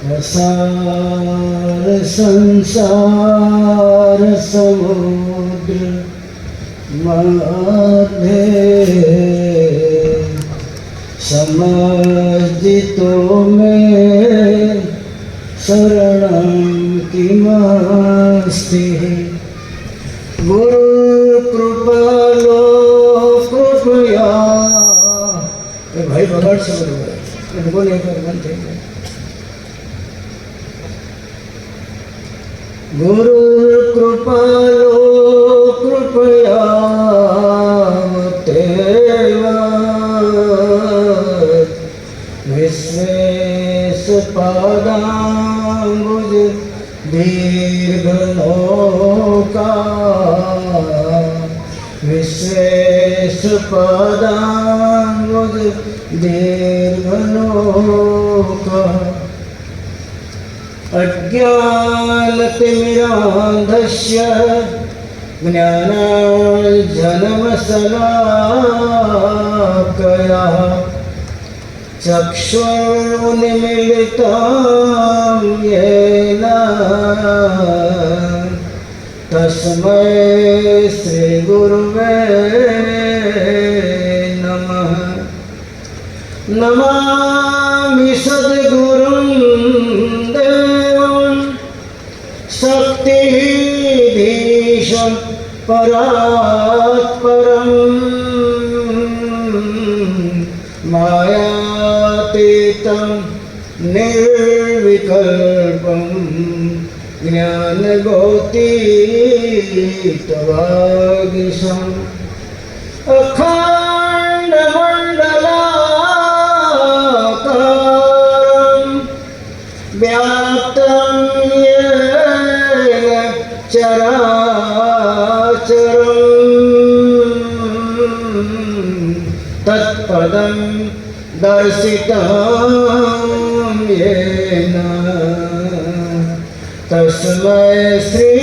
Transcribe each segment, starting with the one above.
असार संसार समुद्र मध्य समझितो में शरणं किमस्ति गुरु कृपालो कृपया। भाई बगाड़ से बोले एक बार बंद थे। गुरु कृपालो कृपया विश्वेश पादांबुज दीर्घनौका विश्वेश पादांबुज दीर्घनौका अज्ञानतिमिरान्धस्य ज्ञानाञ्जनमशलाकया चक्षुरुन्मीलितं येन तस्मै श्रीगुरुवे नमः। नमामि सद्गुरुं देवं शक्तिधीशं परात्परं मायातीतं निर्विकल्पं ज्ञानगोतीतवागीशम् अखण्डमण्डलाकारं व्याप्तं येन चराचरं तत्पदं दर्शितं येन तस्मै श्री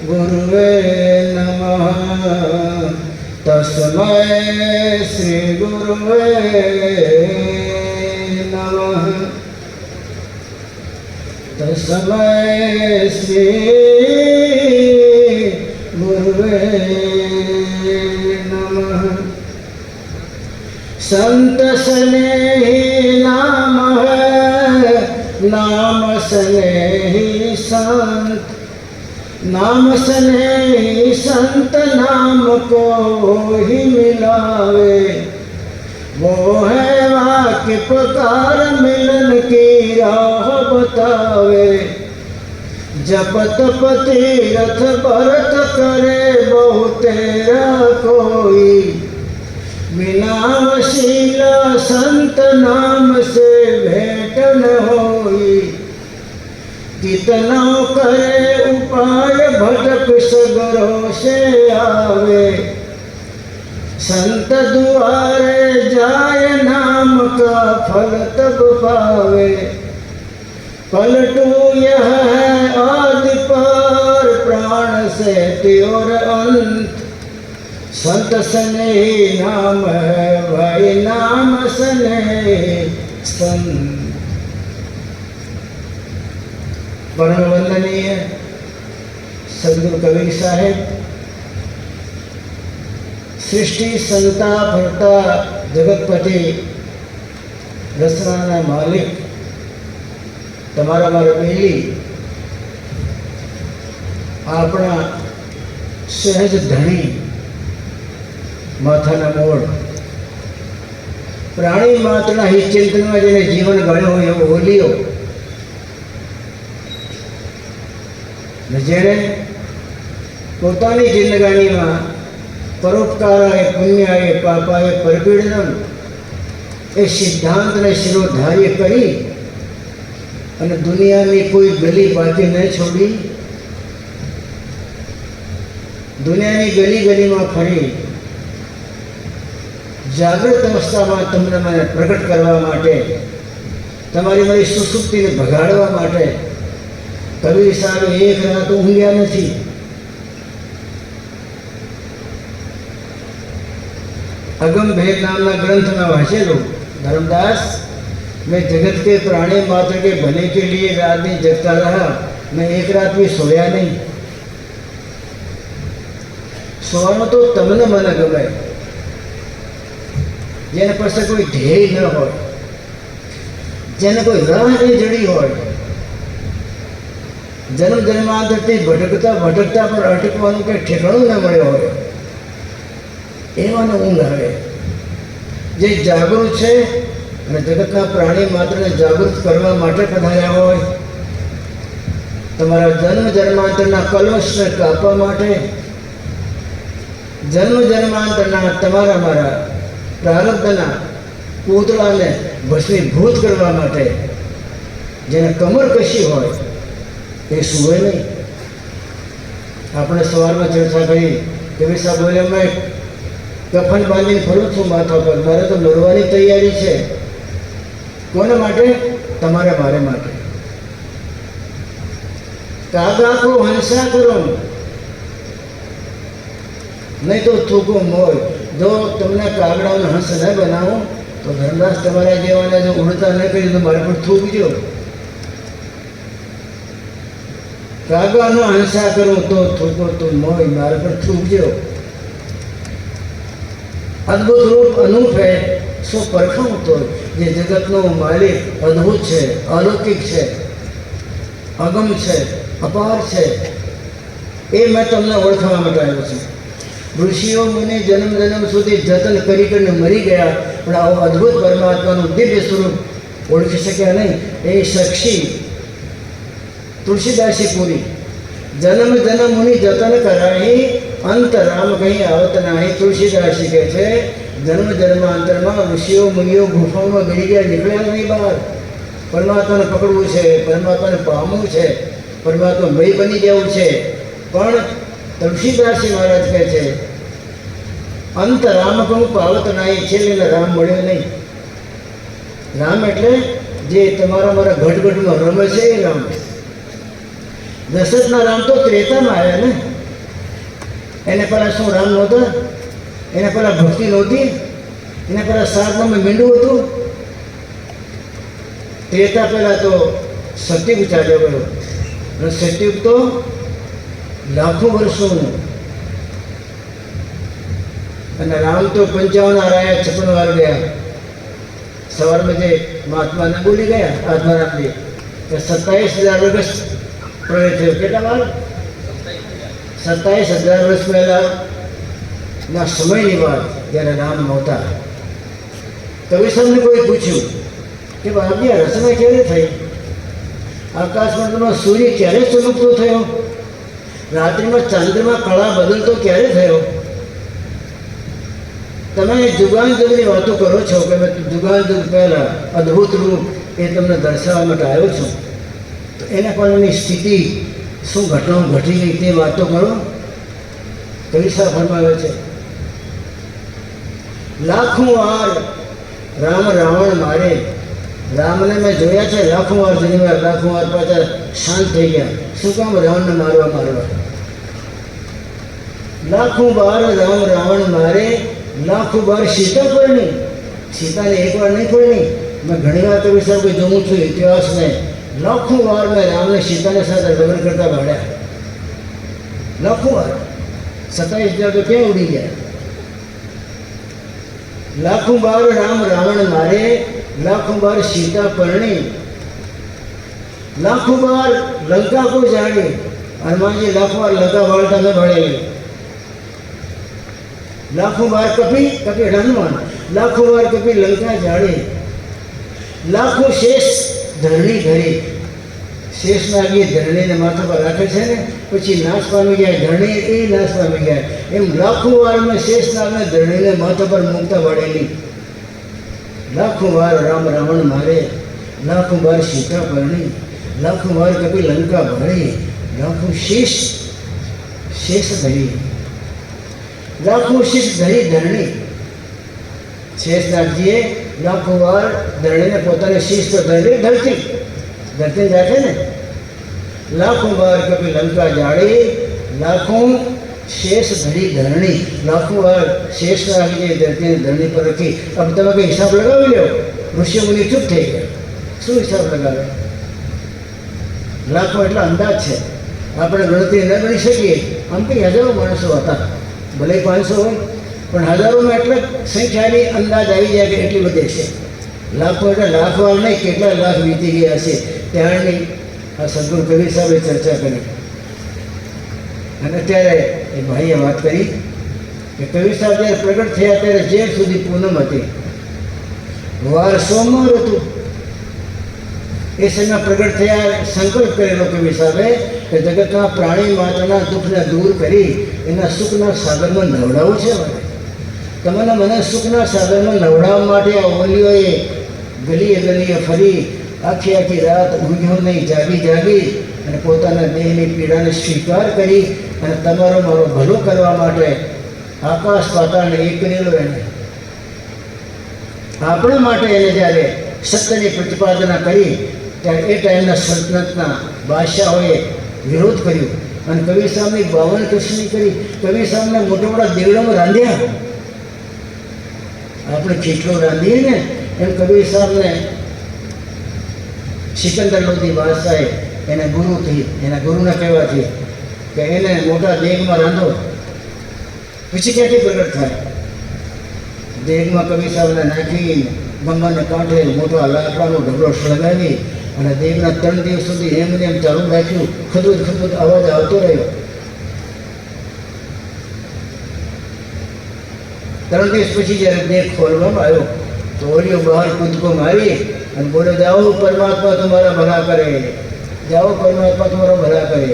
गुरुवे नमः। तस्मै श्री गुरुवे नमः। तस्मै श्री गुरुवे नमः। संत स्नेही नाम है, नाम स्नेही संत, नाम स्नेही संत नाम को ही मिलावे। वो है वाक्य पुकार मिलन की राह बतावे। जप तप तीरथ भरत करे बहु तेरा कोई। बिना वसीला संत नाम से भेंट न होई। कितना करे उपाय भटक सगरों से आवे। संत दुआरे जाय नाम का फल तब पावे। पलटू यह है आदि पार प्राण से त्योर अंत। संत स्नेही नाम है भाई नाम स्नेही संत। परम वंदनीय सदगुरु कबीर साहेब सृष्टि संता भरता जगतपति रचनाना मालिक तमारा मारा मेली अपना सहज धणी माथाना मोड़ प्राणी मात्र ही चिंतन में जेने जीवन गण्यो हो एवो बोलियो जेने पोतानी जिंदगानी में परोपकाराय पुण्याय पापाय परपीड़नम ए सिद्धांत ने शिरोधार्य करी अने दुनिया में कोई गली बाकी न छोड़ी। दुनिया की गली गली में फरी जागृत अवस्था में तमने मैंने प्रकट करवा माटे तमारी मारी सुसुप्ति ने भगाड़वा माटे कबीर साहब एक रात ऊँघ्या नहीं। अगम भेद नामना ग्रंथ में वाँचेलू धर्मदास मैं जगत के प्राणी मात्र के भले के लिए रात दिन जगता रहा, मैं एक रात भी सोया नहीं। सोવાનો तो तमने મને ગમે જેને પાસે કોઈ ધ્યેય ન હોય, જેને કોઈ રાહ નહીં જડી હોય, જન્મ જન્માંતરથી ભટકતા ભટકતા પર અટકવાનું કંઈ ઠેકાણું ન મળ્યો હોય, એવાને ઊંઘ આવે। જે જાગૃત છે અને જગતના પ્રાણી માત્રને જાગૃત કરવા માટે પધાર્યા હોય, તમારા જન્મ જન્માંતરના કલ્મશને કાપવા માટે, જન્મ જન્માંતરના તમારા મારા પ્રારબ્ધના પૂતળાને ભસ્મીભૂત કરવા માટે, જેને કમર કશી હોય એ સૂવે નહીં। આપણે સવારમાં ચર્ચા કરી કે ભાઈ સાહેબ બોલે મેં કફન બાંધીને ફરું છું માથા પર, મારે તો લડવાની તૈયારી છે। કોને માટે? તમારે મારે માટે। કાગા કો હંસા કરો નહીં તો થૂકો મોર। જો તમને કાગડાઓને હંસ ન બનાવો તો ધર્મદાસ તમારા જેવાને જો ઉડતા ન કરી તો મારે પણ થૂકજો। કાગાનો હંસા કરો તો થૂકો તો મોય, મારે પણ થૂકજો। અદ્ભુત રૂપ અનૂપ હે સો પરખમ તો, જે જગતનો માલિક અદ્ભુત છે, અલૌકિક છે, અગમ છે, અપાર છે, એ મેં તમને ઓળખવા માટે આવ્યો છું। ઋષિઓ મુનિ જન્મ જન્મ સુધી જતન કરી કરીને મરી ગયા, પણ આવો અદ્ભુત પરમાત્માનું દિવ્ય સ્વરૂપ ઓળખી શક્યા નહીં। એ સાક્ષી તુલસીદાસી પૂરી જન્મ જન્મ મુનિ જતન કરાઈ, અંત રામ કहीं આવત નહીં। તુલસીદાસી કહે છે જન્મ જન્માંતરમાં ઋષિઓ મુનિઓ ગુફાઓમાં ગળી ગયા, નીકળ્યા નહીં બહાર। પરમાત્માને પકડવું છે, પરમાત્માને પામવું છે, પરમાત્મા મય બની જવું છે, પણ તુલસીદાસી મહારાજ કહે છે અંત રામ કહું પાવત નહીં, છેલ્લે રામ મળ્યો નહીં। રામ એટલે જે તમારા મારા ઘટઘટમાં રમે છે એ રામ। દશરથના રામ તો ત્રેતામાં આવ્યા ને, એને પહેલાં શું રામ નહોતા? એને પહેલાં ભક્તિ નહોતી? એને પહેલાં સાતમાં મીંડું હતું? ત્રેતા પહેલાં તો સત્યુગ ચાલ્યો ગયો, અને સત્યુગ તો લાખો વર્ષોનું, અને રામ તો 55 આરાયા 56 વાર ગયા। સવારમાં જે મહાત્માને બોલી ગયા આત્મારામજી કે 27,000 વર્ષ પ્રલય થયો। કેટલા વાર? 27,000 વર્ષ પહેલાંના સમયની વાત, જ્યારે રામ નહોતા। કવિ સાહેબને કોઈ પૂછ્યું કે બાપજી આ રચના ક્યારે થઈ? આકાશમાં સૂર્ય ક્યારે ચમકતો થયો? રાત્રિમાં ચંદ્રમાં કળા બદલતો ક્યારે થયો? તમે જુગાનયુગની વાતો કરો છો કે મેં જુગાનયુગ પહેલાં અદ્ભુત રૂપ એ તમને દર્શાવવા માટે આવ્યો છું, તો એના પહેલાંની સ્થિતિ શું ઘટનાઓ ઘટી ગઈ તે વાતો કરો। કવિ સાહેબ ફરમાવે છે લાખો વાર રામ રાવણ મારે। રામને મેં જોયા છે લાખો વાર જન્મ્યા, લાખો વાર પાછા શાંત થઈ ગયા। શું કામ? રાવણને મારવા। લાખો વાર રામ રાવણ મારે, લાખો વાર સીતા પરણી। સીતાને એક વાર નહીં પરણી। મેં ઘણી વાર કવિ સાહેબ જોઉં છું ઇતિહાસને, લાખો વાર મેં રામને સીતાને સાથે લગ્ન કરતા ભાડ્યા। લાખો વાર 27,000 તો ક્યાં ઉડી ગયા? લાખો વાર રામ રાવણ મારે, લાખો વાર સીતા પરણી, લાખો વાર લંકા કો જાણી। હનુમાનજી લાખો વાર લંકા વાળતા મેં ભળેલી। लाखों बार कपी हनुमान, लाखों बार कपी लंका जाड़े, लाखों शेष धरणी धरी। शेष नागी धरणी ने माथा पर राखे छे ने पछी नाश पामी गया, धरणी ए नाश पामी गया। एम लाखों बार में शेष नाग ने धरणी ने माथा पर मुकता वड़ेली। लाखों बार राम रावण मारे, लाखों बार सीता परणी, लाखों बार कपी लंका भरी, लाखों शेष धरी। लाखों शीश धरी धरणी। शेषनागजीए लाखों વાર ધરણીને પોતાને શીશ પર ધરી, ધરતી રાખે ને। લાખો વાર કપી લંકા જાળી, લાખો शेष धरी धरणी। लाखों વાર शेषनागજીએ ધરતીને ધરણી પર રખી। अब તમે કંઈ હિસાબ લગાવી લો। ઋષિ મુનિ ચૂપ થઈ ગયા। શું હિસાબ લગાવે? લાખો એટલા અંદાજ છે, આપણે ગણતરી ન ગણી શકીએ. આમ કંઈ હજારો માણસો હતા, ભલે 500 હોય, પણ હજારોમાં એટલા સંખ્યાની અંદાજ આવી જાય કે એટલી બધી છે. લાખો એટલે લાખવાર નહીં, કેટલા લાખ વીતી ગયા છે ત્યારની આ સદગુરુ કબીર સાહેબે ચર્ચા કરી. અને અત્યારે એ ભાઈએ વાત કરી કે કબીર સાહેબ જ્યારે પ્રગટ થયા ત્યારે ઝેર સુધી પૂનમ હતી, વાર સોમવાર હતું. એ સમયમાં પ્રગટ થયા, સંકલ્પ કરેલો કબીર સાહેબે કે જગતના પ્રાણી માત્રના દુઃખને દૂર કરી એના સુખના સાગરમાં નવડાવવું છે. તમને મને સુખના સાગરમાં નવડાવવા માટે આ ઓલીઓએ ગલીએ ગલીએ ફરી આખી આખી રાત ઊંઘ્યો નહીં, જાગી જાગી અને પોતાના દેહની પીડાને સ્વીકાર કરી અને તમારો મારો ભલો કરવા માટે આકાશ પાતાળને એક કરેલો. એને આપણા માટે એને જ્યારે સત્યની પ્રતિપાદના કરી ત્યારે એ ટાઈમના સલ્તનતના બાદશાહોએ વિરોધ કર્યો અને કબીર સાહેબની 52 કૃષ્ણી કરી. કબીર સાહેબને મોટા મોટા દેવડામાં રાંધ્યા. આપણે ખીચડો રાંધીએ ને એમ કબીર સાહેબને સિકંદર લોધી બાદશાહે એને ગુરુથી, એના ગુરુના કહેવાથી કે એને મોટા દેગમાં રાંધો. પછી ક્યાંથી પ્રગટ થાય? દેગમાં કબીર સાહેબને નાખી ગંગાને કાંઠે મોટા લાકડાનો ઢગલો સળગાવી અને દેગના 3 દિવસ સુધી એમને એમ ચાલુ રાખ્યું. ખદુદ ખદુદ અવાજ આવતો રહ્યો. 3 દિવસ પછી જ્યારે દેગ ખોલવામાં આવ્યો તો ઓલિયો બહાર કૂદકો મારી અને બોલે, જાઓ પરમાત્મા તમારા ભલા કરે, જાઓ પરમાત્મા તમારા ભલા કરે.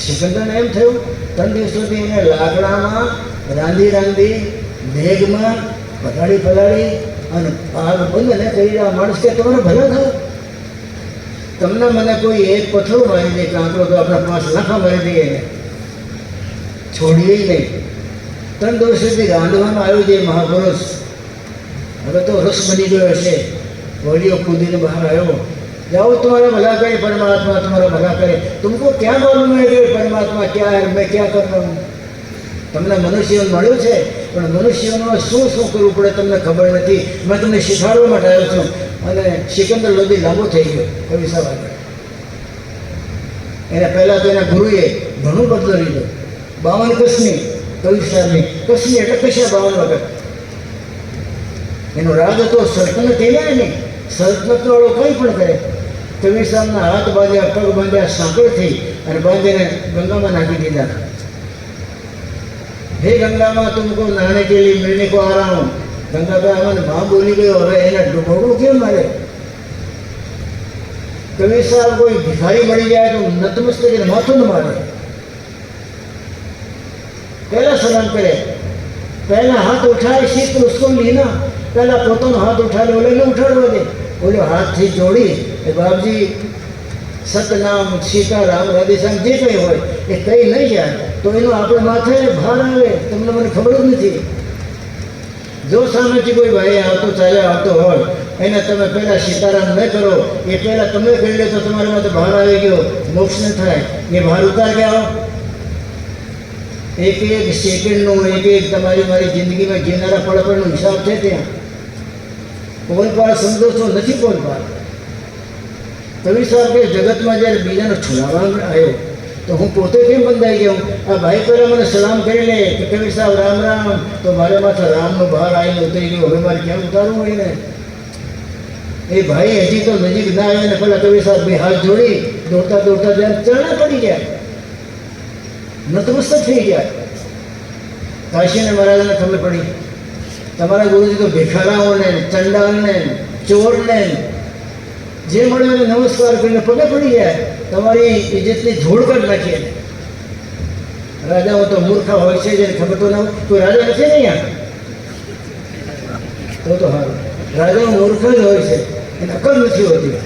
સિકંદરને એમ થયું 3 દિવસ સુધી એને લાકડામાં રાંધી રાંધી દેગમાં પલાળી પલાળી અને આગ બંધ ને કહી રહ્યા માણસ કે તમારે ભલા થાવ. તમને મને કોઈ એક પથ્થરો મારી દે, કાંકરો તો આપણા 5 લાખા મારી દઈએ ને છોડીએ નહીં. 3 દિવસ સુધી રાંધવામાં આવ્યું છે મહાપુરુષ. હવે તો રસ બની ગયો હશે. વળીઓ કૂદીને બહાર આવ્યો, जाओ तुम्हारा भला करे परमात्मा तुम्हारा भला करे। तुमको क्या मालूम है कि परमात्मा क्या है, मैं क्या कर रहा हूँ? તમને મનુષ્ય મળ્યું છે પણ મનુષ્યમાં શું શું કરવું પડે તમને ખબર નથી. મેં તમને શીખવાડવા માટે આવ્યો છું. અને સિકંદર લોધી લાંબો થઈ ગયો કવિ સાહેબ આગળ. એને પહેલાં તો એના ગુરુએ ઘણું બદલો લીધો. 52 કસની કવિ સાહેબની. કસની એટલે કશા 52 વખત. એનો રાજ હતો સલ્તનત એને નહીં. સલ્તનતવાળો કંઈ પણ કરે. કવિ સાહેબના હાથ બાંધ્યા, પગ બાંધ્યા સાંકળથી અને બાંધીને ગંગામાં નાખી દીધા. हे गंगा माँ तुमको नहाने के लिए मिलने को आ रहा हूँ। गंगा का अमन माँ बोली गई और एना डूबोड़ू क्यों मारे? कबीर साहब कोई भिखारी मरी जाए तो नतमस्तक माथुं न मारे, पहला सलाम करे, पहला हाथ उठाए शीत उसको लीना, पहला पोतानो हाथ उठा ले, ओले ने उठाड़वा दे। बोले हाथ थी जोड़ी बाबजी सतनाम सीताराम राधेश्याम जे कई हो कई नहीं जाए तो एनो अपने माथे भार आवे। तमने मैंने खबर ज नहीं। जो सामेथी कोई भाई आवतो चाले आवतो होय एने तमे पहला सीताराम न करो, ये पहला तमे करी ले तो तुम्हारे माथे भार आवी गयो, मोक्ष न थाय। ये भार उतार के आओ। एक एक सेकंड नो एक एक तमारी मारी जिंदगी में जीनारा पड़ पड़नो हिसाब छे त्यां। कोई पार समझो तो नहीं कोई पार। कवि साहब के जगत में जયારે બીજાનો છુલાવા આવ્યો तो हूँ पोते केम बंधाई गयो। आ भाई पहले मैंने सलाम कर ले कि कवि साहब राम राम, तो मारे माथे राम नो बहार आई उतरी गयो। हमें मारे क्या उतारू होने? ए भाई हजी तो नजीक ना आए ने पहला कवि साहब बे हाथ जोड़ी दौड़ता दौड़ता जाए चरणे पड़ी गया, नतमस्तक थी गया। काशी ने महाराज ने खबर पड़ी तमारा गुरुजी तो भिखाराओं ने, चंडाल ने, चोर ने जे મળે એને નમસ્કાર કરીને પગે પડી જાય, તમારી ઇજ્જતની ધૂળ કાઢી નાખીએ. રાજાઓ તો મૂર્ખા હોય છે, જેને ખબર તો ના હોય. કોઈ રાજા નથી ને અહીંયા તો સારું. રાજાઓ મૂર્ખ જ હોય છે, એને અકલ નથી હોતી.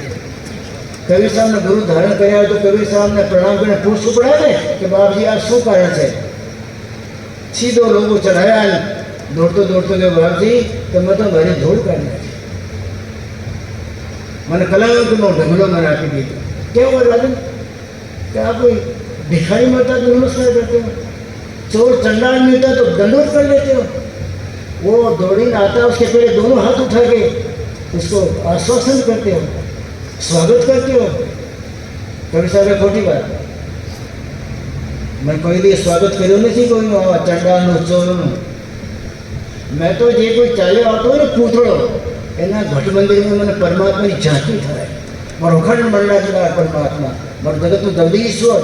કવિ સાહેબને ગુરુ ધારણ કર્યા હોય તો કવિ સાહેબને પ્રણામ કરીને પૂછવું પડે ને કે બાપજી આ શું કારણ છે? સીધો લોકો ચઢાયા દોડતો દોડતો કે બાપજી તમે તો મારી ધૂળ કાઢી નાખી, मैंने कलावंतनो ढगलो में राखी दी। क्या हुआ राजन कि आप कोई भिखारी मिलता तो नमस्कार करते हो, चोर चंडाल मिलता तो दंडोत कर लेते हो। वो दौड़ी आता उसके पहले दोनों हाथ उठा के उसको आश्वासन करते हो, स्वागत करते हो। कभी साहब खोटी बात, मैं कोई भी स्वागत કર્યું નથી કોઈનું, આવા ચંડાળનું ચોરનું। મેં તો જે કોઈ ચાલ્યો આવતો હોય ને પૂતળો, એના ઘટ મંદિરમાં મને પરમાત્માની ઝાંકી થાય। મારો અખંડ મંડળાકાર પરમાત્મા, મારો જગતનું જગદીશ્વર,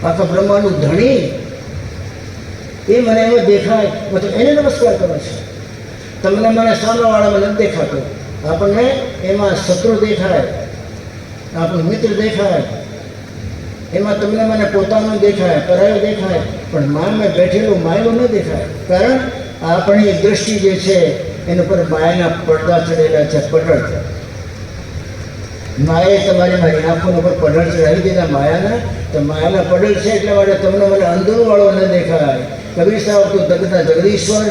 આખા બ્રહ્માંડનું ધણી, એ મને એમાં દેખાય। હું તો એને નમસ્કાર કરું છું। તમને મને સામેવાળામાં નથી દેખાતો, આપણને એમાં શત્રુ દેખાય, આપણું મિત્ર દેખાય, એમાં તમને મને પોતાનું દેખાય, પરાયું દેખાય, પણ માયામાં બેઠેલું માયલું ન દેખાય। કારણ આપણી દૃષ્ટિ જે છે એના પર માયાના પડદા ચડેલા છે, પડળ। માયાએ તમારી મારી આંખોના ઉપર પડળ ચડાવી દીધા માયાના, તો માયાના પડળ છે એટલા માટે તમને મને અંદરવાળો ન દેખાય। કબીર સાહેબ તો જગતના જગદીશ્વર,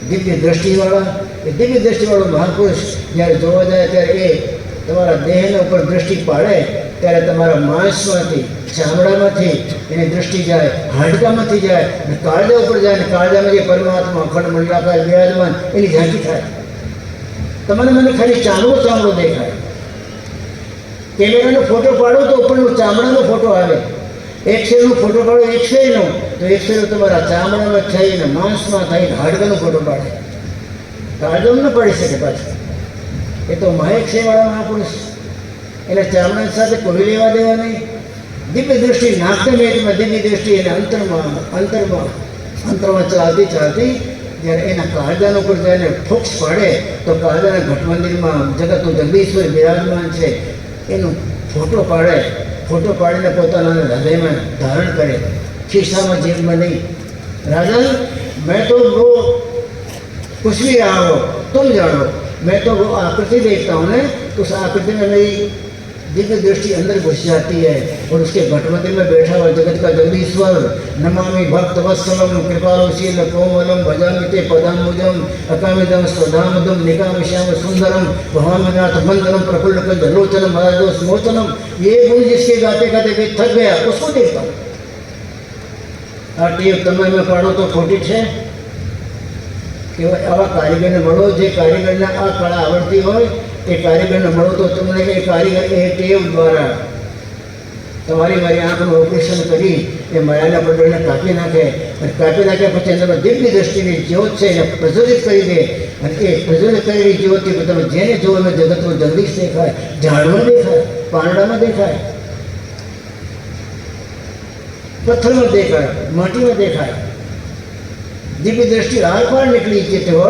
દિવ્ય દ્રષ્ટિવાળા, એ દિવ્ય દ્રષ્ટિવાળો મહાપુરુષ જ્યારે જોવા જાય ત્યારે એ તમારા દેહના ઉપર દ્રષ્ટિ પાડે ત્યારે તમારા માંસમાંથી, ચામડામાંથી એની દૃષ્ટિ જાય, હાડકામાંથી જાય, અને કાળજા ઉપર જાય, અને કાળજામાં જે પરમાત્મા અખંડ મંડળાકાર વિરાજમાન એની ઝાંકી થાય। તમને મને ખાલી ચામડો દેખાય। કેમેરાનો ફોટો પાડો તો ઉપરનો ચામડાનો ફોટો આવે, એક્સરેનો ફોટો પાડો એક્સરેનો, તો એક્સરે તમારા ચામડામાં થઈને, માંસમાં થઈને, હાડકાનો ફોટો પાડે, કાળજો ન પડી શકે પાછું। એ તો મહેક્ષવાળા મહાપુરુષ, એને ચામડા સાથે કોઈ લેવા દેવા નહીં। દિવ્ય દૃષ્ટિ નાખતે મેટમાં દિવ્ય દૃષ્ટિ એને અંતરમાં ચાલતી જ્યારે એના કાળજાના ઉપર જઈને ફોક્સ પાડે તો કાળજાના ઘટ મંદિરમાં જગતનું જગદીશ્વર બિરાજમાન છે એનું ફોટો પાડે, ફોટો પાડીને પોતાના હૃદયમાં ધારણ કરે, ખિસ્સામાં જેબમાં નહીં। राजन मैं तो वो कुछ भी रहा हो तुम जानो, मैं तो वो आकृति देखता हूँ ना, तो उस आकृति में मेरी दिव्य दृष्टि अंदर घुस जाती है और उसके घट मंदिर में बैठा हुआ जगत का जगदीश्वर नमामि भक्त वत्सलम कृपालोशील कोमलम भजामिते पदाम्बुजम अकामिदम स्वधामदम निकामिश्याम सुंदरम भवामीनाथ मंदरम प्रफुल्ल लोचनम महादोष मोचनम। ये गुण जिसके गाते गाते थक गया उसको देखता हूँ। आ टेव તમે મેં પાડો તો ખોટી છે કે આવા કારીગરને મળો જે કારીગરને આ કળા આવડતી હોય એ કારીગરને મળો તો તમને એ કારીગર એ ટેવ દ્વારા તમારી મારી આંખનું ઓપરેશન કરી એ માયાના પડળને કાપી નાખે, અને કાપી નાખ્યા પછી અંદરમાં દિવ્ય દ્રષ્ટિની જ્યોત છે એને પ્રજ્વલિત કરી દે, અને એ પ્રજ્વલિત કરેલી જ્યોતથી તમે જેને જોવો એમાં જગતમાં જગદીશ દેખાય, ઝાડમાં દેખાય, પાંદડામાં દેખાય, पत्थर में देखाय, माटी में देखाय। दिव्य दृष्टि आर पार निकली जती हो,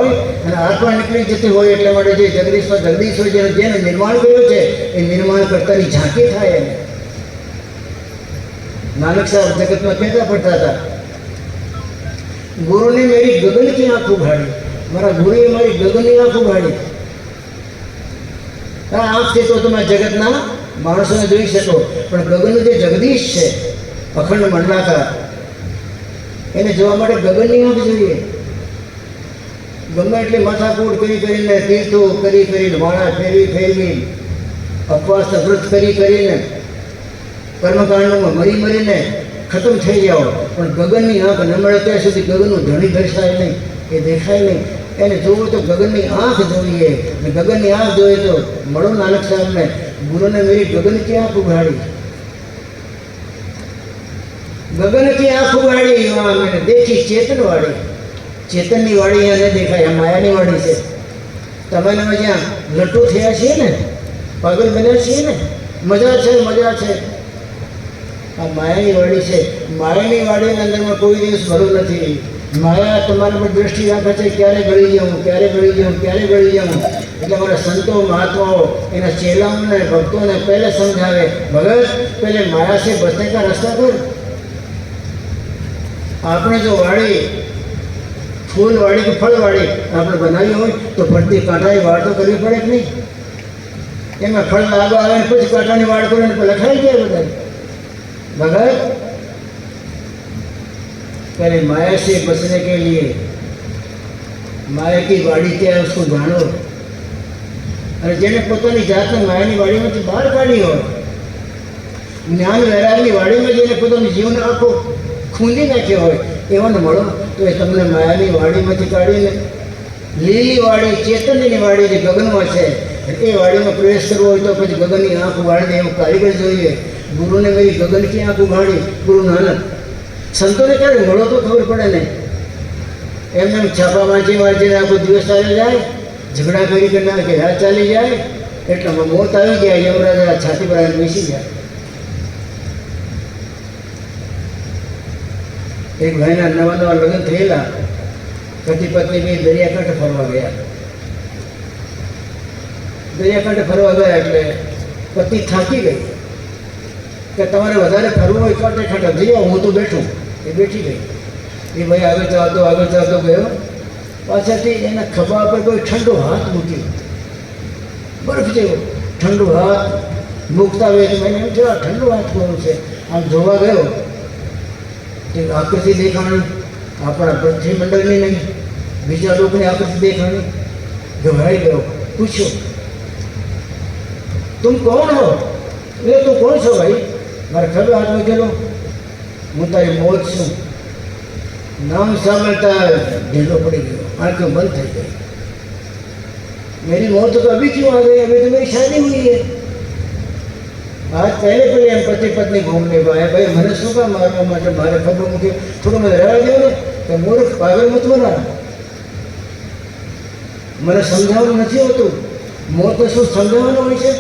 आर निकली जती हो એટલે માટે જે જગદીશ્વર જેને નિર્માણ કર્યું છે એ નિર્માણ કરતાની ઝાંકી થાય। એને नानक साहब जगत में कहता पड़ता था, गुरु ने मेरी गगन की आंख उघाड़ी, मारा गुरुए मारी गगन की आंख उघाड़ी। आ आंख से तो તમે જગતના માણસોને જોઈ શકો, પણ ગગનનું જે જગદીશ છે અખંડ મંડળાકાર એને જોવા માટે ગગનની આંખ જોઈએ। ગમે એટલી માથાકૂટ કરીને તીર્થો કરીને વાળા ફેરવી અપવાસ વ્રત કરીને કર્મકાંડોમાં મરીને ખતમ થઈ જાઓ, પણ ગગનની આંખ ન મળે ત્યાં સુધી ગગનનું ધણી દર્શાય નહીં, એ દેખાય નહીં। એને જોવું તો ગગનની આંખ જોઈએ, અને ગગનની આંખ જોઈએ તો મળો નાનક સાહેબને, ગુરુને मेरी गगन की आंख उघाड़ी, गगन की आंख उघाड़ी, वहाँ मैंने देखी चेतन वाड़ी। चेतननी वाड़ी यहाँ नहीं देखाय, आ मायानी वाड़ी से तमे ज्યાં લટ્ટુ થયા છીએ ને, પાગલ બન્યા છીએ ને, મજા છે આ માયાની વાડી છે। માયાની વાડીના અંદરમાં કોઈ દિવસ ભરું નથી। માયા તમારા પર દૃષ્ટિ રાખે છે ક્યારે ગળી જાઉં। એટલે મારા સંતો મહાત્માઓ એના ચેલાઓને ભક્તોને પહેલે સમજાવે, ભગત पहले माया से बचने का रास्ता कर। आपने जो वाड़ी फूलवाड़ी की फलवाड़ी आपने बनाई हो तो फटती कांटानी वाड़ तो करवी पड़े कि नहीं? एम फल लागो आवे कुछ कांटानी वाड़ करो ने लखाई जाए बधाई। भगत पहले माया से बचने के लिए माया की वाड़ी क्या है उसको जानो। अरे जेने पोतानी जातने मायानी वाड़ी में बहार काढ़ी हो, ज्ञान वैरागनी वाड़ी में जेने पोतानी जीवन आखो खूंदी नाख्यो होय एवाने मळो तो ए तमने मायानी वाड़ी में काढ़ीने लीली वाड़ी चेतननी वाड़ी जे गगन में छे એ વાડીમાં પ્રવેશ કરવો હોય તો પછી ગગનની આંખ ઉઘાડીને એવું કારીગર જોઈએ. ગુરુને મેરી ગગન की આંખ ઉઘાડી ગુરુ નાનક. સંતોને ક્યારે મળો તો ખબર પડે ને. એમને છાપા વાંચીને આખો દિવસ ચાલી જાય, ઝઘડા કરી ના કે રાત ચાલી જાય, એટલામાં મોત આવી જાય. યમરાજ છાતી પર આવીને બેસી જાય. એક ભાઈના નવા નવા લગ્ન થયેલા, પતિ પત્ની બે દરિયાકાંઠે ફરવા ગયા. દરિયાકાંઠે ફરવા ગયા એટલે પતિ થાકી ગઈ કે તમારે વધારે ફરવું હોય કાંઠે કાંઠે જઈ આવો, હું તો બેઠું. એ બેઠી ગઈ. એ ભાઈ આગળ ચાલતો ગયો. પાછળથી એના ખભા પર કોઈ ઠંડો હાથ મૂક્યો, બરફ જેવો ઠંડો હાથ મૂકતા હોય તો મને એમ થયું આ ઠંડો હાથ કોણ છે. આમ જોવા ગયો તે આકૃતિ દેખાણી આપણા પૃથ્વી મંડળની નહીં, બીજા લોકોની આકૃતિ દેખાણી. ગભરાઈ ગયો. પૂછ્યો તુમ કોણ હો? એ તું કોણ છો ભાઈ? મારે ખબર હાથ મૂકેલો. હું તારી મોત છું. नाम सामलता ढीलो पड़ गया, आंखें बंद થઈ गई. मेरी मौत तो अभी क्यों आ गई? अभी तो मेरी शादी हुई है. आज पहले हम पति पत्नी घूमने को आए. भाई मैंने શું કામ મારવા માટે મારે ખબર મૂકી? થોડું મને રહેવા દો ને. કે મૂર્ખ પાગલ મત બના. મને સમજાવવાનું નથી હોતું. મોતને શું સમજાવવાનું હોય છે?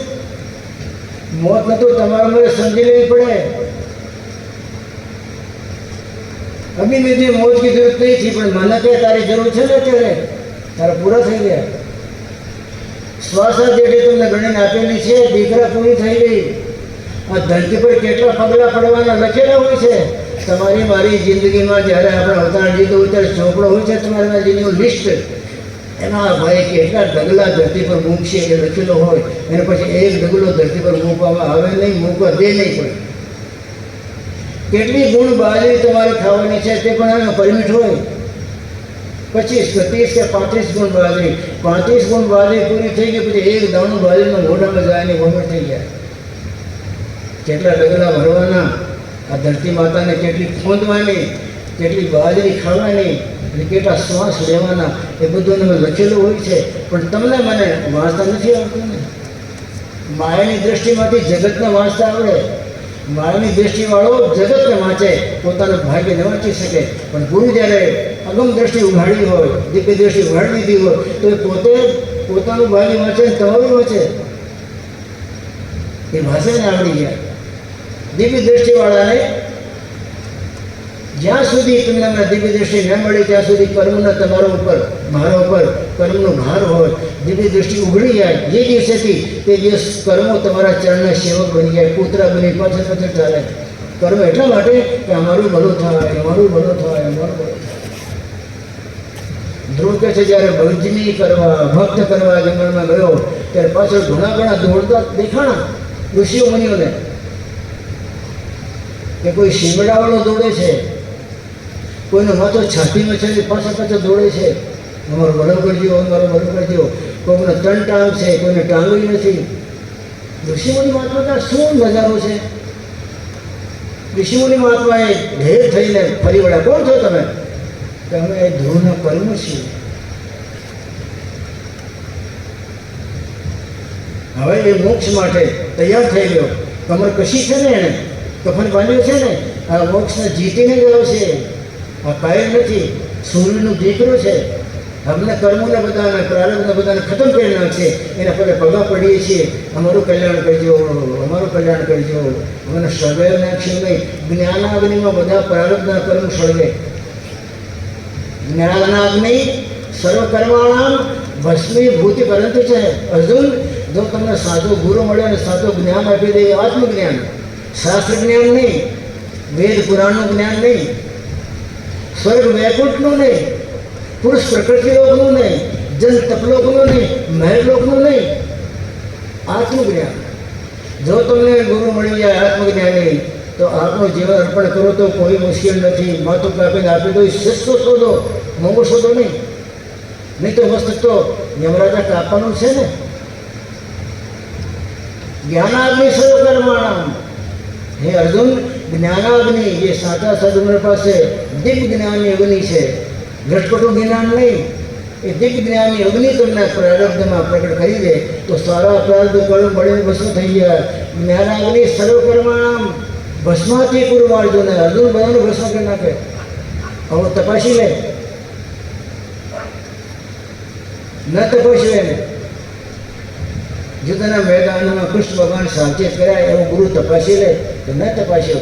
મોતને તો તમારે મને સમજી લેવી પડે. अभी मुझे मौत की जरूरत नहीं थी, पर माना के तारी जरूरत है ना तेरे तारा पूरा થઈ ગયા. શ્વાસા જેટલી તમને ગણીને આપેલી છે, દીકરા પૂરી થઈ ગઈ. આ ધરતી પર કેટલા પગલાં પડવાના લખેલા હોય છે. તમારી મારી જિંદગીમાં જ્યારે આપણે અવતાર લીધું હોય ત્યારે ચોપડો હોય છે તમારી જિંદગીનું લિસ્ટ. એના ભાઈ કેટલા ડગલા ધરતી પર મૂકશે એ લખેલો હોય. અને પછી એક ડગલો ધરતી પર મૂકવામાં આવે નહીં, મૂકવા દે નહીં પડે. કેટલી ગુણ બાજરી તમારે ખાવાની છે તે પણ આનો પરમિટ હોય. 25 કે 30 કે 35 ગુણ બાજરી. 35 ગુણ બાજરી પૂરી થઈ ગઈ પછી એક દાણું બાજરીનો મોઢામાં જાય ને વોમિટ થઈ જાય. કેટલા ડગલા ભરવાના. આ ધરતી માતાને કેટલી ખોદવાની, કેટલી બાજરી ખાવાની, અને કેટલા શ્વાસ લેવાના, એ બધું લખેલું હોય છે. પણ તમને મને વાંચતા નથી આવતું ને. માયાની દ્રષ્ટિમાંથી જગતને વાંચતા આવડે. માયાની દ્રષ્ટિવાળો જગતને વાંચે, પોતાનું ભાગ્ય ન વાંચી શકે. પણ ગુરુ જ્યારે અગમ દ્રષ્ટિ ઉઘાડી હોય, દિવ્ય દ્રષ્ટિ ઉઘાડી દીધી હોય, તો એ પોતે પોતાનું ભાગ્ય વાંચે, તમારું વાંચે. એ ભાષાને આવડી ગયા. દિવ્ય દ્રષ્ટિવાળાને જ્યાં સુધી તમને દિવ્ય દ્રષ્ટિ ન મળી ત્યાં સુધી કર્મનો તમારા ઉપર, મારા ઉપર કર્મનો ભાર હોય. દિવ્ય દ્રષ્ટિ ઉઘડી જાય જે દિવસેથી તે દિવસ કર્મો તમારા ચરણના સેવક બની જાય, પુત્રા બની પાછળ પાછળ ચાલે. કર્મ એટલા માટે કે અમારું ભલું થાય, અમારું ભલું થાય, અમારું ભલું થાય. ધ્રુવ કહે છે જ્યારે ભજની કરવા, ભક્ત કરવા જંગલમાં ગયો ત્યારે પાછળ ઘણા દોડતા દેખાણા ઋષિઓ મુનિઓને. કે કોઈ શિમડાવાળો દોડે છે, કોઈનો માથો છાતીમાં છે પાછળ દોડે છે, અમારો ભલો કરજો, અમારો ભલો કરજો. કોઈને 3 ટાંગ છે, કોઈને ટાંગી નથી. ઋષિમુનિ મહાત્મા શું નજારો છે? ઋષિમુનિ મહાત્માએ ઢેર થઈને ફરી વળ્યા. કોણ છો તમે? કે અમે ધ્રુવના કર્મ છીએ. હવે એ મોક્ષ માટે તૈયાર થઈ ગયો. કમર કશી છે ને, એને કફન બાંધ્યું છે ને, આ મોક્ષને જીતીને જ આવશે. આ કાયમ નથી. સૂર્યનો દીકરો છે. અમને કર્મોને બધાને, પ્રારબ્ધને બધાને ખતમ કરી નાખશે. એના પર પગા પડીએ છીએ, અમારું કલ્યાણ કરજો, અમારું કલ્યાણ કરજો. અમને સળગે નાખશું નહીં. જ્ઞાનાગ્નિમાં બધા પ્રારબ્ધના કર્મ સળગે. જ્ઞાનાગ્નિ સર્વકર્માણામ ભસ્મીભૂતિ પરંતુ છે. અર્જુન, જો તમને સાચો ગુરુ મળે અને સાચું જ્ઞાન આપી દે, આત્મજ્ઞાન, શાસ્ત્ર જ્ઞાન નહીં, વેદ પુરાણનું જ્ઞાન નહીં, સ્વર્ગ વૈકુંઠનું નહીં, પુરુષ પ્રકૃતિ લોકનું નહીં, જન તપલોકનું નહીં, મહેરલોકનું નહીં, આત્મજ્ઞાન. જો તમને ગુરુ મળી જાય આત્મજ્ઞાની, તો આપણું જીવન અર્પણ કરો તો કોઈ મુશ્કેલ નથી. માથું કાપીને આપી દો. સસ્તો શોધો, મોંઘો શોધો નહીં. નહીં તો મસ્ત તો યમરાજા કાપવાનું છે ને. જ્ઞાનાગ્નિ સર્વકર્માણામ. હે અર્જુન, જ્ઞાનાગ્નિ એ સાચા સદગુણ પાસે દિવ્ય જ્ઞાનની અગ્નિ છે. ઘટપટું જ્ઞાન નહીં. એ દિગ્જ્ઞાની અગ્નિ તમને પ્રારબ્ધમાં પ્રગટ કરી દે તો સારા પ્રારબ્ધ કર્મ મળીને ભસ્મ થઈ ગયા. જ્ઞાનાગ્નિ સર્વકર્માણામ ભસ્માથી પૂર્વ અર્જુન બધાનું ભસ્મ કરી નાખે. હવે તપાસી લે, ન તપાસી લે. યુદ્ધના મેદાનમાં કૃષ્ણ ભગવાન સાવચેત કર્યા એવો ગુરુ તપાસી લે તો ન તપાસ્યો.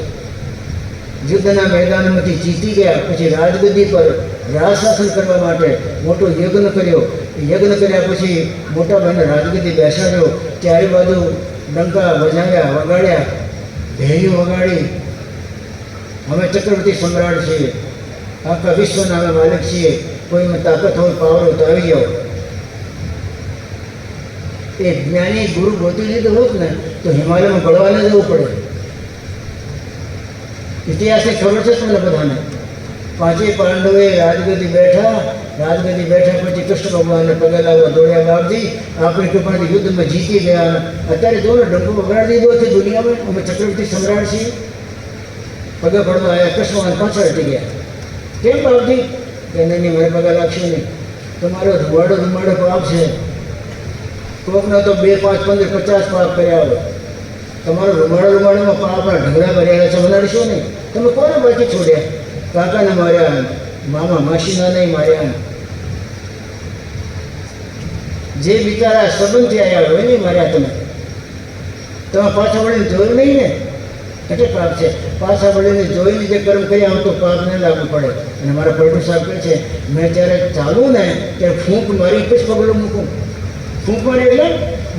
યુદ્ધના મેદાનમાંથી જીતી ગયા પછી રાજગદ્દી પર રાજશાસન કરવા માટે મોટો યજ્ઞ કર્યો. યજ્ઞ કર્યા પછી મોટા ભાઈને રાજગદ્દી બેસાડ્યો. ચારે બાજુ ડંકા વજાવ્યા, વગાડ્યા, ભેરીઓ વગાડી, અમે ચક્રવર્તી સમ્રાટ છીએ, આખા વિશ્વના અમે માલિક છીએ, કોઈમાં તાકાત હોય, પાવર હોય તો આવી જાઓ. એ જ્ઞાની ગુરુ ગોતી લીધો હોત ને તો હિમાલયમાં ગળવાને જવું પડે. ઇતિહાસની ખબર છે તમને બધાને. પાંચેય પાંડવે રાજગદ્દી બેઠા પછી કૃષ્ણ ભગવાનને પગે લાવવા દોડ્યા. બાપજી આપણી કૃપાથી યુદ્ધમાં જીતી ગયા. અત્યારે જો ને ડંકો બગાડી દીધો છે દુનિયામાં, અમે ચક્રવર્તી સમ્રાટ છીએ. પગે પડવા આવ્યા, કૃષ્ણ ભગવાન પાછળ હટી ગયા. કેમ બાપજી? કે નહીં, મારે પગે લાગશે નહીં, તમારો રૂમાડો પાપ છે. કોકના તો 2, 5, 15, 50 પાપ કર્યા હોય. તમારો રૂમાડામાં પાપના ઢગલા કર્યા છે, બનાડશો નહીં. તમે કોને બાકી છોડ્યા? કાકાને માર્યા, મામા માસીના નહીં માર્યા, જે બિચારા સંબંધથી આવ્યા હોય નહીં માર્યા. તમે પાછા વળીને જોયું નહીં ને એટલે પાપ છે. પાછા વળીને જોઈને જે કર્મ કર્યા હોય તો પાપ નહીં લાગુ પડે. અને મારા પ્રભુ સાહેબ કહે છે, મેં જ્યારે ચાલું ને ત્યારે ફૂંક મારી પછી પગલું મૂકું. ફૂંક મારી એટલે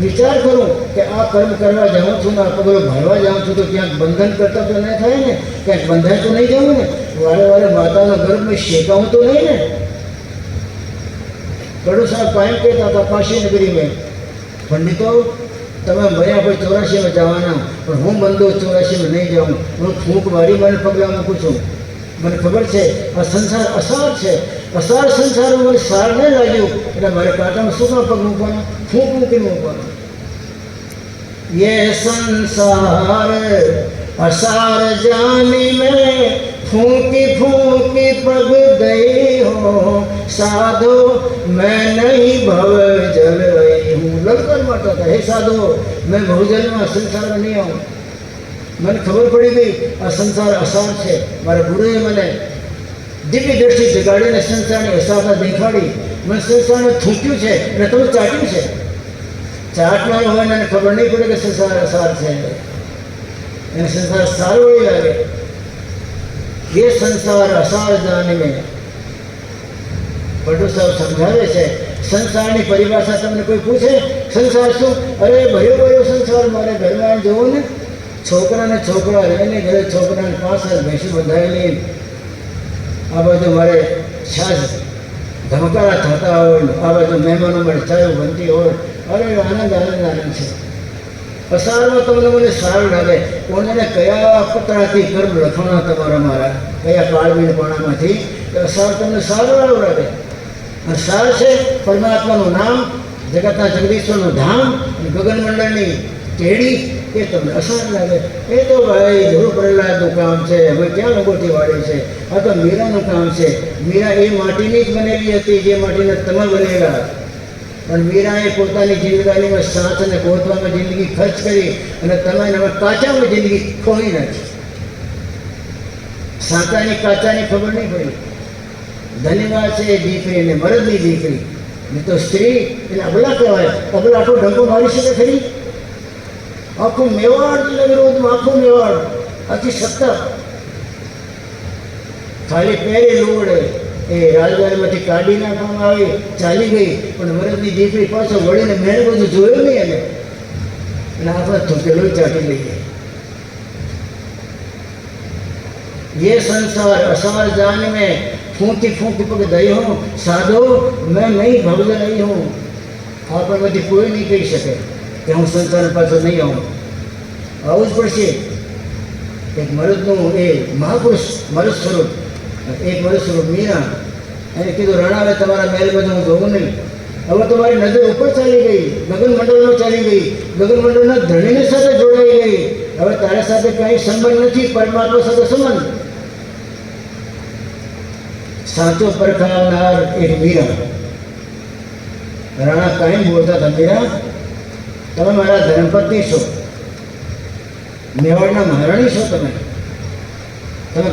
વિચાર કરું કે આ કર્મ કરવા જાઉં છું ને આ પગલું ભરવા જાઉં છું તો ક્યાંક બંધન કરતા તો નહીં થાય ને, ક્યાંક બંધાય તો નહીં જવું ને, વારે માતાના ગર્ભમાં શેકાવું તો નહીં ને. કડુ સાહેબ કાયમ કહેતા હતા કાશી નગરીમાં, પંડિતો તમે મર્યા પછી 84માં જવાના, પણ હું બંધો 84માં નહીં જાઉં. હું ફૂંક મારી મને પગલાં મૂકું છું. મને ખબર છે આ સંસાર અસાર છે, અસાર સંસારમાં મને સાર નહીં લાગ્યું એટલે મારે કાંટામાં શું કામ પગ મૂકવાનો, ફૂંક મૂકીને મૂકવાનો. ये संसार असार जानी में फूंकी फूंकी पग गई हो, साधो मैं नहीं भव जल रही हूँ. लड़कर मारता था, हे साधो मैं भवजल में संसार में नहीं आऊँ. મને ખબર પડી ગઈ આ સંસાર અસાર છે. મારા ગુરુએ મને દિવ્ય દ્રષ્ટિ જગાડીને સંસારની અસારતા દેખાડી. મને સંસારને થૂક્યું છે અને તમે ચાટ્યું છે. ચાટનારો હોય ને ખબર નહીં પડે કે સંસાર અસાર છે, એને સંસાર સારો વળી લાગે. એ સંસાર અસાર જાણીને ભટ્ટુ સાહેબ સમજાવે છે. સંસારની પરિભાષા તમને કોઈ પૂછે સંસાર શું? અરે ભર્યો સંસાર, મારે ઘરમાં જોવો ને, છોકરાને છોકરા રહીને ઘરે છોકરાને પાછળ ભેંસું બંધાયેલી, આ બાજુ મારે છાશ ધમકારા થતા હોય, આ બાજુ મહેમાનો માટે ચાય બનતી હોય. અરે આનંદ છે. અસારમાં તમને મને સારું લાગે. કોને કયા પતરાથી કર્મ લખવાના તમારા મારા, કયા કાળવીન પાણામાંથી અસાર તમને સારું લાગે. અને સાર છે પરમાત્માનું નામ, જગતના જગદીશ્વરનું ધામ, ગગનમંડળની કેડી, એ તમને અસાર લાગે. એ તો ભાઈ ધ્રુવ પ્રહલાદનું કામ છે, હવે ક્યાં અંગોઠી વાળી છે. આ તો મીરાનું કામ છે. મીરા એ માટીની જ બનેલી હતી જે માટીને તમે બનેલા. પણ મીરાએ પોતાની જિંદગાનીમાં સાથ અને ગોતવામાં જિંદગી ખર્ચ કરી અને તમે હવે કાચામાં જિંદગી ખોઈ નાખી. સાચાની કાચાની ખબર નહીં પડી. ધન્યવાદ છે એ દીકરીને, મરદની દીકરી. ને તો સ્ત્રી એને અબલા કહેવાય. અબલા આટલો ડંકો મારી શકે ખરી? આખું મેવાડ વિરોધમાં, આખું મેવાડ, આખી સત્તા ખાલી પહેરી લોડે એ રાજગાડીમાંથી કાઢી નાખવામાં આવી, ચાલી ગઈ. પણ મરદની દીકરી પાછળ વળીને મેં બધું જોયું નહીં એને, અને આપણે થૂકેલું ચાટી લઈએ. ये संसार असार जान में फूंकी फूंकी पग गई हूँ, साधो मैं नहीं भवल नहीं हूँ. आप बધી કોઈ નહીં કહી શકે કે હું સંસાર પાછો નહીં આવું. આવું જ પડશે. એક મરદનું એ મહાપુરુષ મરદ સ્વરૂપ, એક મરદ સ્વરૂપ મીરા, એને કીધું રણાવે તમારા મહેલ બધું હું જોઉં નહીં. હવે તમારી નજર ઉપર ચાલી ગઈ, ગગનમંડળમાં ચાલી ગઈ, ગગનમંડળના ધણીની સાથે જોડાઈ ગઈ. હવે તારા સાથે કંઈ સંબંધ નથી, પરમાત્મા સાથે સંબંધ. સાચો પરખાવનાર એક મીરા, રાણા કાયમ બોલતા હતા, મીરા તમે મારા ધર્મપત્ની છો, મેવાડના મહારાણી છો, તમે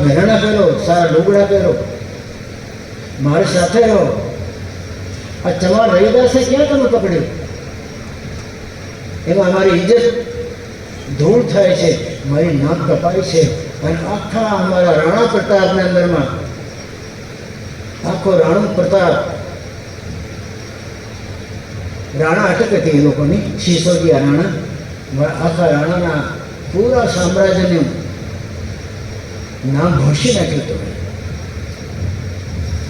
ઘરેણા પહેરો, સારા લુગડા પહેરો, મારી સાથે રહો. આ ચમાર રવિદાસે ક્યાં તમે પકડ્યું? એમાં અમારી ઇજ્જત ધૂળ થાય છે, મારી નાક કપાય છે. અને આખા અમારા રાણા પ્રતાપના અંદરમાં આખો રાણો પ્રતાપ, રાણા અટક હતી એ લોકોની, સિસોદિયા રાણા, આખા રાણાના પૂરા સામ્રાજ્યનું નામ ભૂંસી નાખ્યું હતું.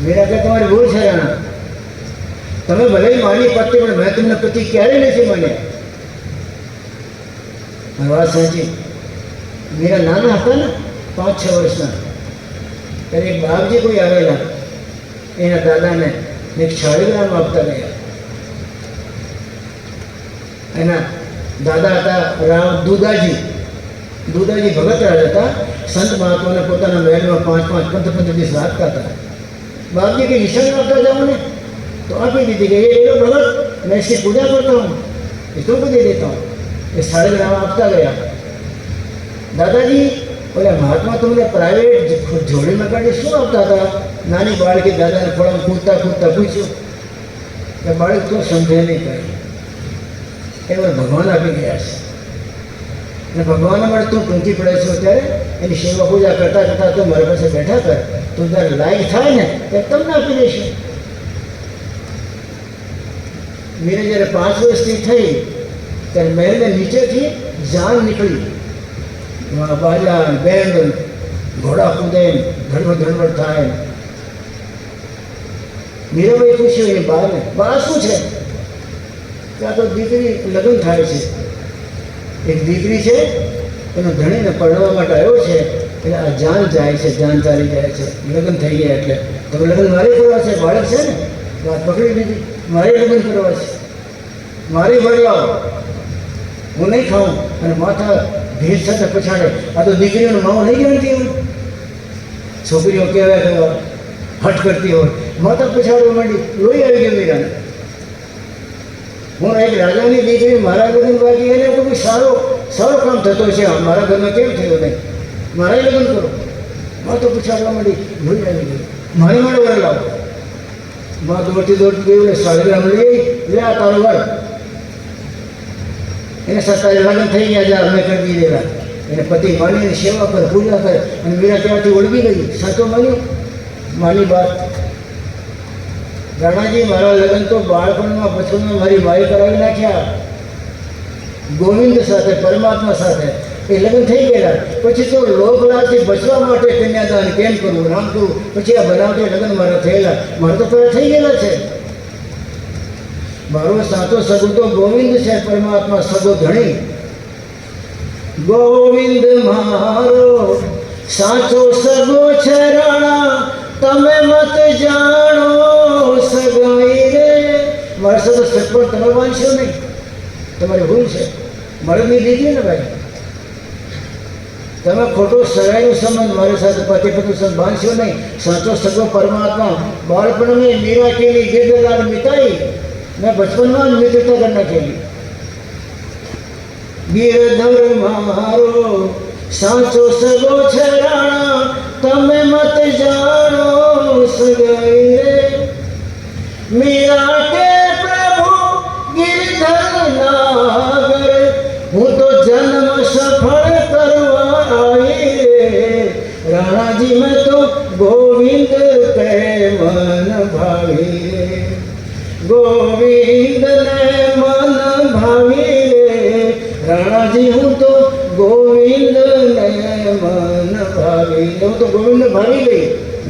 મેરા કે તમારી ભૂલ છે રાણા, તમે ભલે માની પતિ, પણ મેં તમને પતિ ક્યારેય નથી માન્યા. મારી વાત સાચી. મેરા નાના હતા ને 5-6 વર્ષના, ત્યારે એક બાપજી કોઈ આવેલા, એના દાદાને એક 40 ગ્રામ આપતા ગયા. એના દાદા હતા રામ દુદાજી ભગત રાજ હતા. સંત મહાત્માને પોતાના મહેલમાં 5-5 દિવસ રાખતા હતા. બાપજી કે નિશાન આપતા જાઓ ને, તો આપી દીધી કે એ ભગત, मैं इसकी पूजा करता हूँ, इसको भी दे देता हूँ. ये 40 ग्राम આપતા ગયા. દાદાજી ઓલા મહાત્મા તમને પ્રાઇવેટ જોડીમાં કાઢી શું આપતા હતા? નાની બાળકી દાદાને ખોળામાં કૂદતા પૂછ્યું કે બાળક તો સમજે નહીં કાંઈ. એમાં ભગવાન આપી ગયા છે, અને ભગવાનને મળે તું ટૂંકી પડે છે ત્યારે એની સેવા પૂજા કરતાં કરતાં તું મારી પાસે બેઠા કર, તું જ્યારે લાયક થાય ને ત્યારે તમને આપી દઈશ. મેરે જ્યારે 5 વર્ષની થઈ ત્યારે મહેલને નીચેથી જાન નીકળી. એમાં બાજા બેન્ડ, ઘોડા કૂદે, ધડવડ થાય. મીરાબાઈ પૂછ્યું એ બાને, બા શું છે? કે આ તો દીકરી લગ્ન થાય છે, એક દીકરી છે, એનો ધણીને પરણવા માટે આવ્યો છે, એટલે આ જાન જાય છે, જાન ચાલી જાય છે, લગ્ન થઈ ગયા. એટલે તમે લગ્ન મારે કરવા છે, બાળક છે ને, વાત પકડી લીધી, મારે લગ્ન કરવા છે, મારી બદલાવ, હું નહીં ખાઉં. અને માથા ભીડ સાથે પછાડે. આ તો દીકરીઓનો માવો નહીં જાણતી હોય, છોકરીઓ કહેવાય કહેવા હટ કરતી હોય, માથા પછાડવા માંડી. લોહી આવી ગયું મીરાને. હું એક રાજાની દીકરી, મારા લગ્ન બાકી, એને કોઈ સારો કામ થતો છે, મારા ઘરમાં કેમ થયું નહીં, મારે લગ્ન કરો. માથું પૂછાડવા માંડી, લોહી આવી ગયું. મારી મારે વર લાવો. માં દોડતી ગયું, 40 ગ્રામ લઈ લે, આ તારો વર. એને સત્તાએ લગ્ન થઈ ગયા, જા અમે કરી દીધેલા. એને પતિ માની સેવા કરે, પૂજા કરે. અને મીરા ત્યાંથી ઓળગી ગઈ. સાચો માન્યો માની વાત. રાણાજી મારા લગ્ન તો બાળપણમાં બચપનમાં મારી માએ કરાવી નાખ્યા, ગોવિંદ સાથે, પરમાત્મા સાથે. એ લગ્ન થઈ ગયેલા. પછી તો લોકલાથી બચવા માટે કન્યાદાન કેમ કરવું, રામ કરવું. પછી આ બનાવટી લગ્ન મારા થયેલા. મારા તો પહેલાં થઈ ગયેલા છે. મારો સાચો સગો તો ગોવિંદ છે, પરમાત્મા સગો ધણી. ગોવિંદ મારો સાચો સગો છે રાણા, તમે મત જાણો સગાઈ રે. મારા સાથે સગપણ તમે બાંધશો નહીં, તમારી ભૂલ છે. મળની દીધી ને ભાઈ, તમે ખોટો સગાઈનો સંબંધ મારી સાથે પતિ પત્ની સંબંધ બાંધશો નહીં. સાચો સગો પરમાત્મા. બાળપણની મીરા કેલી ગીરદલાલ મિતાઈ, મેં બચપનમાં જ મિત્રતા કરી નાખેલી. ગીરધર મારો સાચો સગો છે રાણા, તમે મત જાણો સગાઈ રે. મીરા કે પ્રભુ ગિરધર નાગર, હું તો જન્મ સફળ કરવા આવી રે. રાણાજી મેં તો ગોવિંદ કે મન ભાવી રે, ગોવિંદ ને મન ભાવી રે. રાણાજી હું તો ગોવિંદ ને મન ભાવી, હું તો ગોવિંદ ભાવી ગઈ,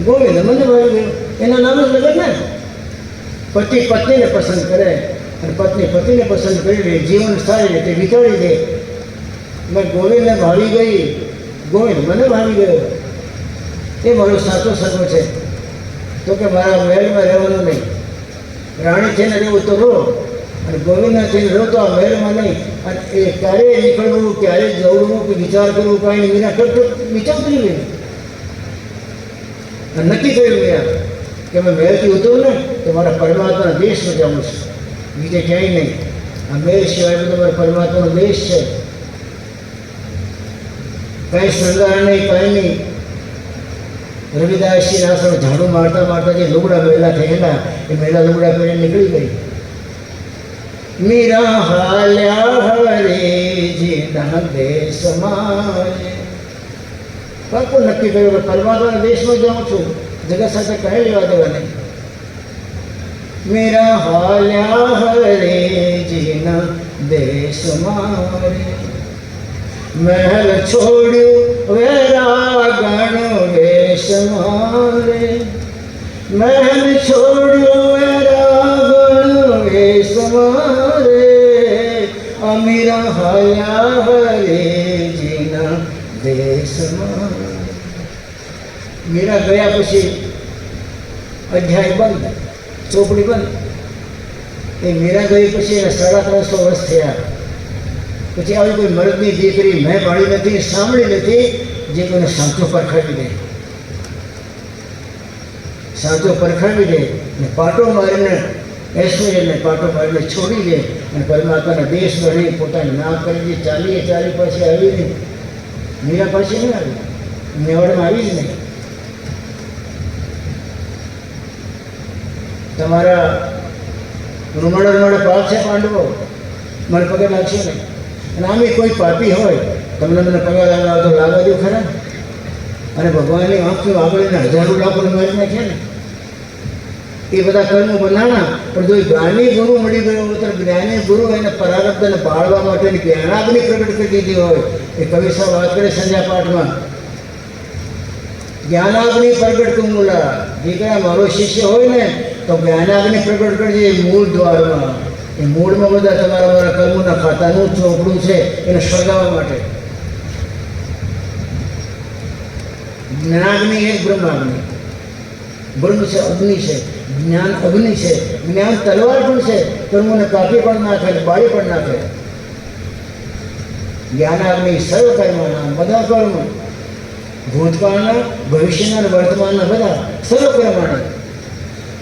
ગોવિંદ મને ભાવી ગયો. એના નામે જ લગન ને. પતિ પત્નીને પસંદ કરે અને પત્ની પતિને પસંદ કરી લે, જીવન સારી રીતે વિતાડી દે. મેં ગોવિંદને ભાવી ગઈ, ગોવિંદ મને ભાવી ગયો. એ મારો સાચો સગો છે. તો કે મારા મહેલમાં રહેવાનું નહીં, રાણી થઈને રહેવું તો રહો, અને ગોવિંદના થઈને રહો તો આ મહેલમાં નહીં. અને એ ક્યારે નીકળવું, ક્યારે જવું, કે વિચાર કરવું, કાંઈ વિના કરતો વિચાર કરી લે. નક્કી કર્યું યાર કે મેં મહેલથી ઉતરું ને તો મારા પરમાત્માના દેશમાં જવું છે. બીજે ક્યાંય નહીં. આ મેળ સિવાય બધો પરમાત્માનો દેશ છે. કઈ શૃંગાર નહીં, કઈ નહીં. રવિદાસજી આશ્રમ ઝાડુ મારતા મારતા જે લુગડા મેલા થયેલા એ મેલા લુગડા પહેરીને નીકળી ગઈ. મીરા હાલ્યા હરેજીના દેશ મારે. પાકું નક્કી કર્યું કે પરમાત્માના દેશમાં જાઉં છું, જગત સાથે કઈ લેવા દેવા નહીં. મીરા હાલ્યા હરેજીના દેશ મારે. મહેલ છોડ્યું વેરાગણ વેશ મારે. મહેલ છોડ્યું વેરાગણ વેશ મારે. અમીરા હાલ્યા હરેજીના દેશ મારે. મીરા ગયા પછી અધ્યાય બંધ, ચોપડી બંધ. એ મીરા ગઈ પછી એને 350 વર્ષ થયા. પછી આવી કોઈ મર્દની દીકરી મેં પાડી નથી, સાંભળી નથી જે કોઈને સાચો પરખાવી દે. સાચો પરખાવી દે ને પાટો મારીને ઐશ્વર્યને પાટો મારીને છોડી દે અને પરમાત્માના દેશ ગણી પોતાની ના કરી દે. ચાલી પાછી આવી નહીં. મીરા પાછી નહીં આવી, મેવાડમાં આવી જ નહીં. તમારા રૂમાળે પાક છે પાંડવો, મને પગે લાગશે નહીં. અને આમે કોઈ પાપી હોય તમને મને પગાર લાવવા તો લાવવા દો ખરા. અને ભગવાનની આંખનું આગળના હજારો લાખો મારી નાખ્યા ને. એ બધા કર્મો બનાણા. પણ જો જ્ઞાની ગુરુ મળી ગયો તો જ્ઞાની ગુરુ એને પરારબ્ધને બાળવા માટેની જ્ઞાનાગ્નિ પ્રગટ કરી દીધી હોય. એ કવિ સાહેબ વાત કરે સંધ્યા પાઠમાં, જ્ઞાનાગ્નિ પ્રગટ તું મૂલા. દીકરા મારો શિષ્ય હોય ને તો જ્ઞાનાગ્નિ પ્રગટ કરજે મૂળ દ્વારમાં. એ મૂળમાં બધા તમારા મારા કર્મોના ખાતાનું ચોપડું છે એને સળગાવવા માટે. જ્ઞાનાગ્નિ એક બ્રહ્માગ્નિ. બ્રહ્મ છે, અગ્નિ છે, જ્ઞાન અગ્નિ છે. જ્ઞાન તલવાર પણ છે, કર્મોને કાપી પણ નાખે, બાળી પણ નાખે. જ્ઞાનાગ્નિ સર્વ કર્મના બધા કર્મ, ભૂતકાળના, ભવિષ્યના અને વર્તમાનના બધા સર્વ કર્મના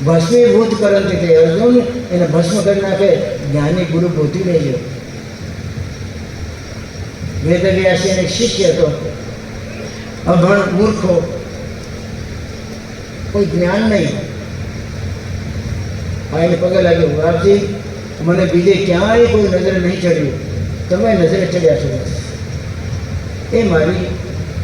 ભસ્મીભૂત કરંતી તે અર્જુન એને ભસ્મ કરી નાખે. જ્ઞાની ગુરુ ગોતી લેજો. વેદવ્યાસી અને શિષ્ય હતો, અભણ મૂર્ખો, કોઈ જ્ઞાન નહીં. ભાઈને પગે લાગ્યો, બાપજી મને બીજે ક્યાંય કોઈ નજરે નહીં ચડ્યું, તમે નજરે ચડ્યા છો. એ મારી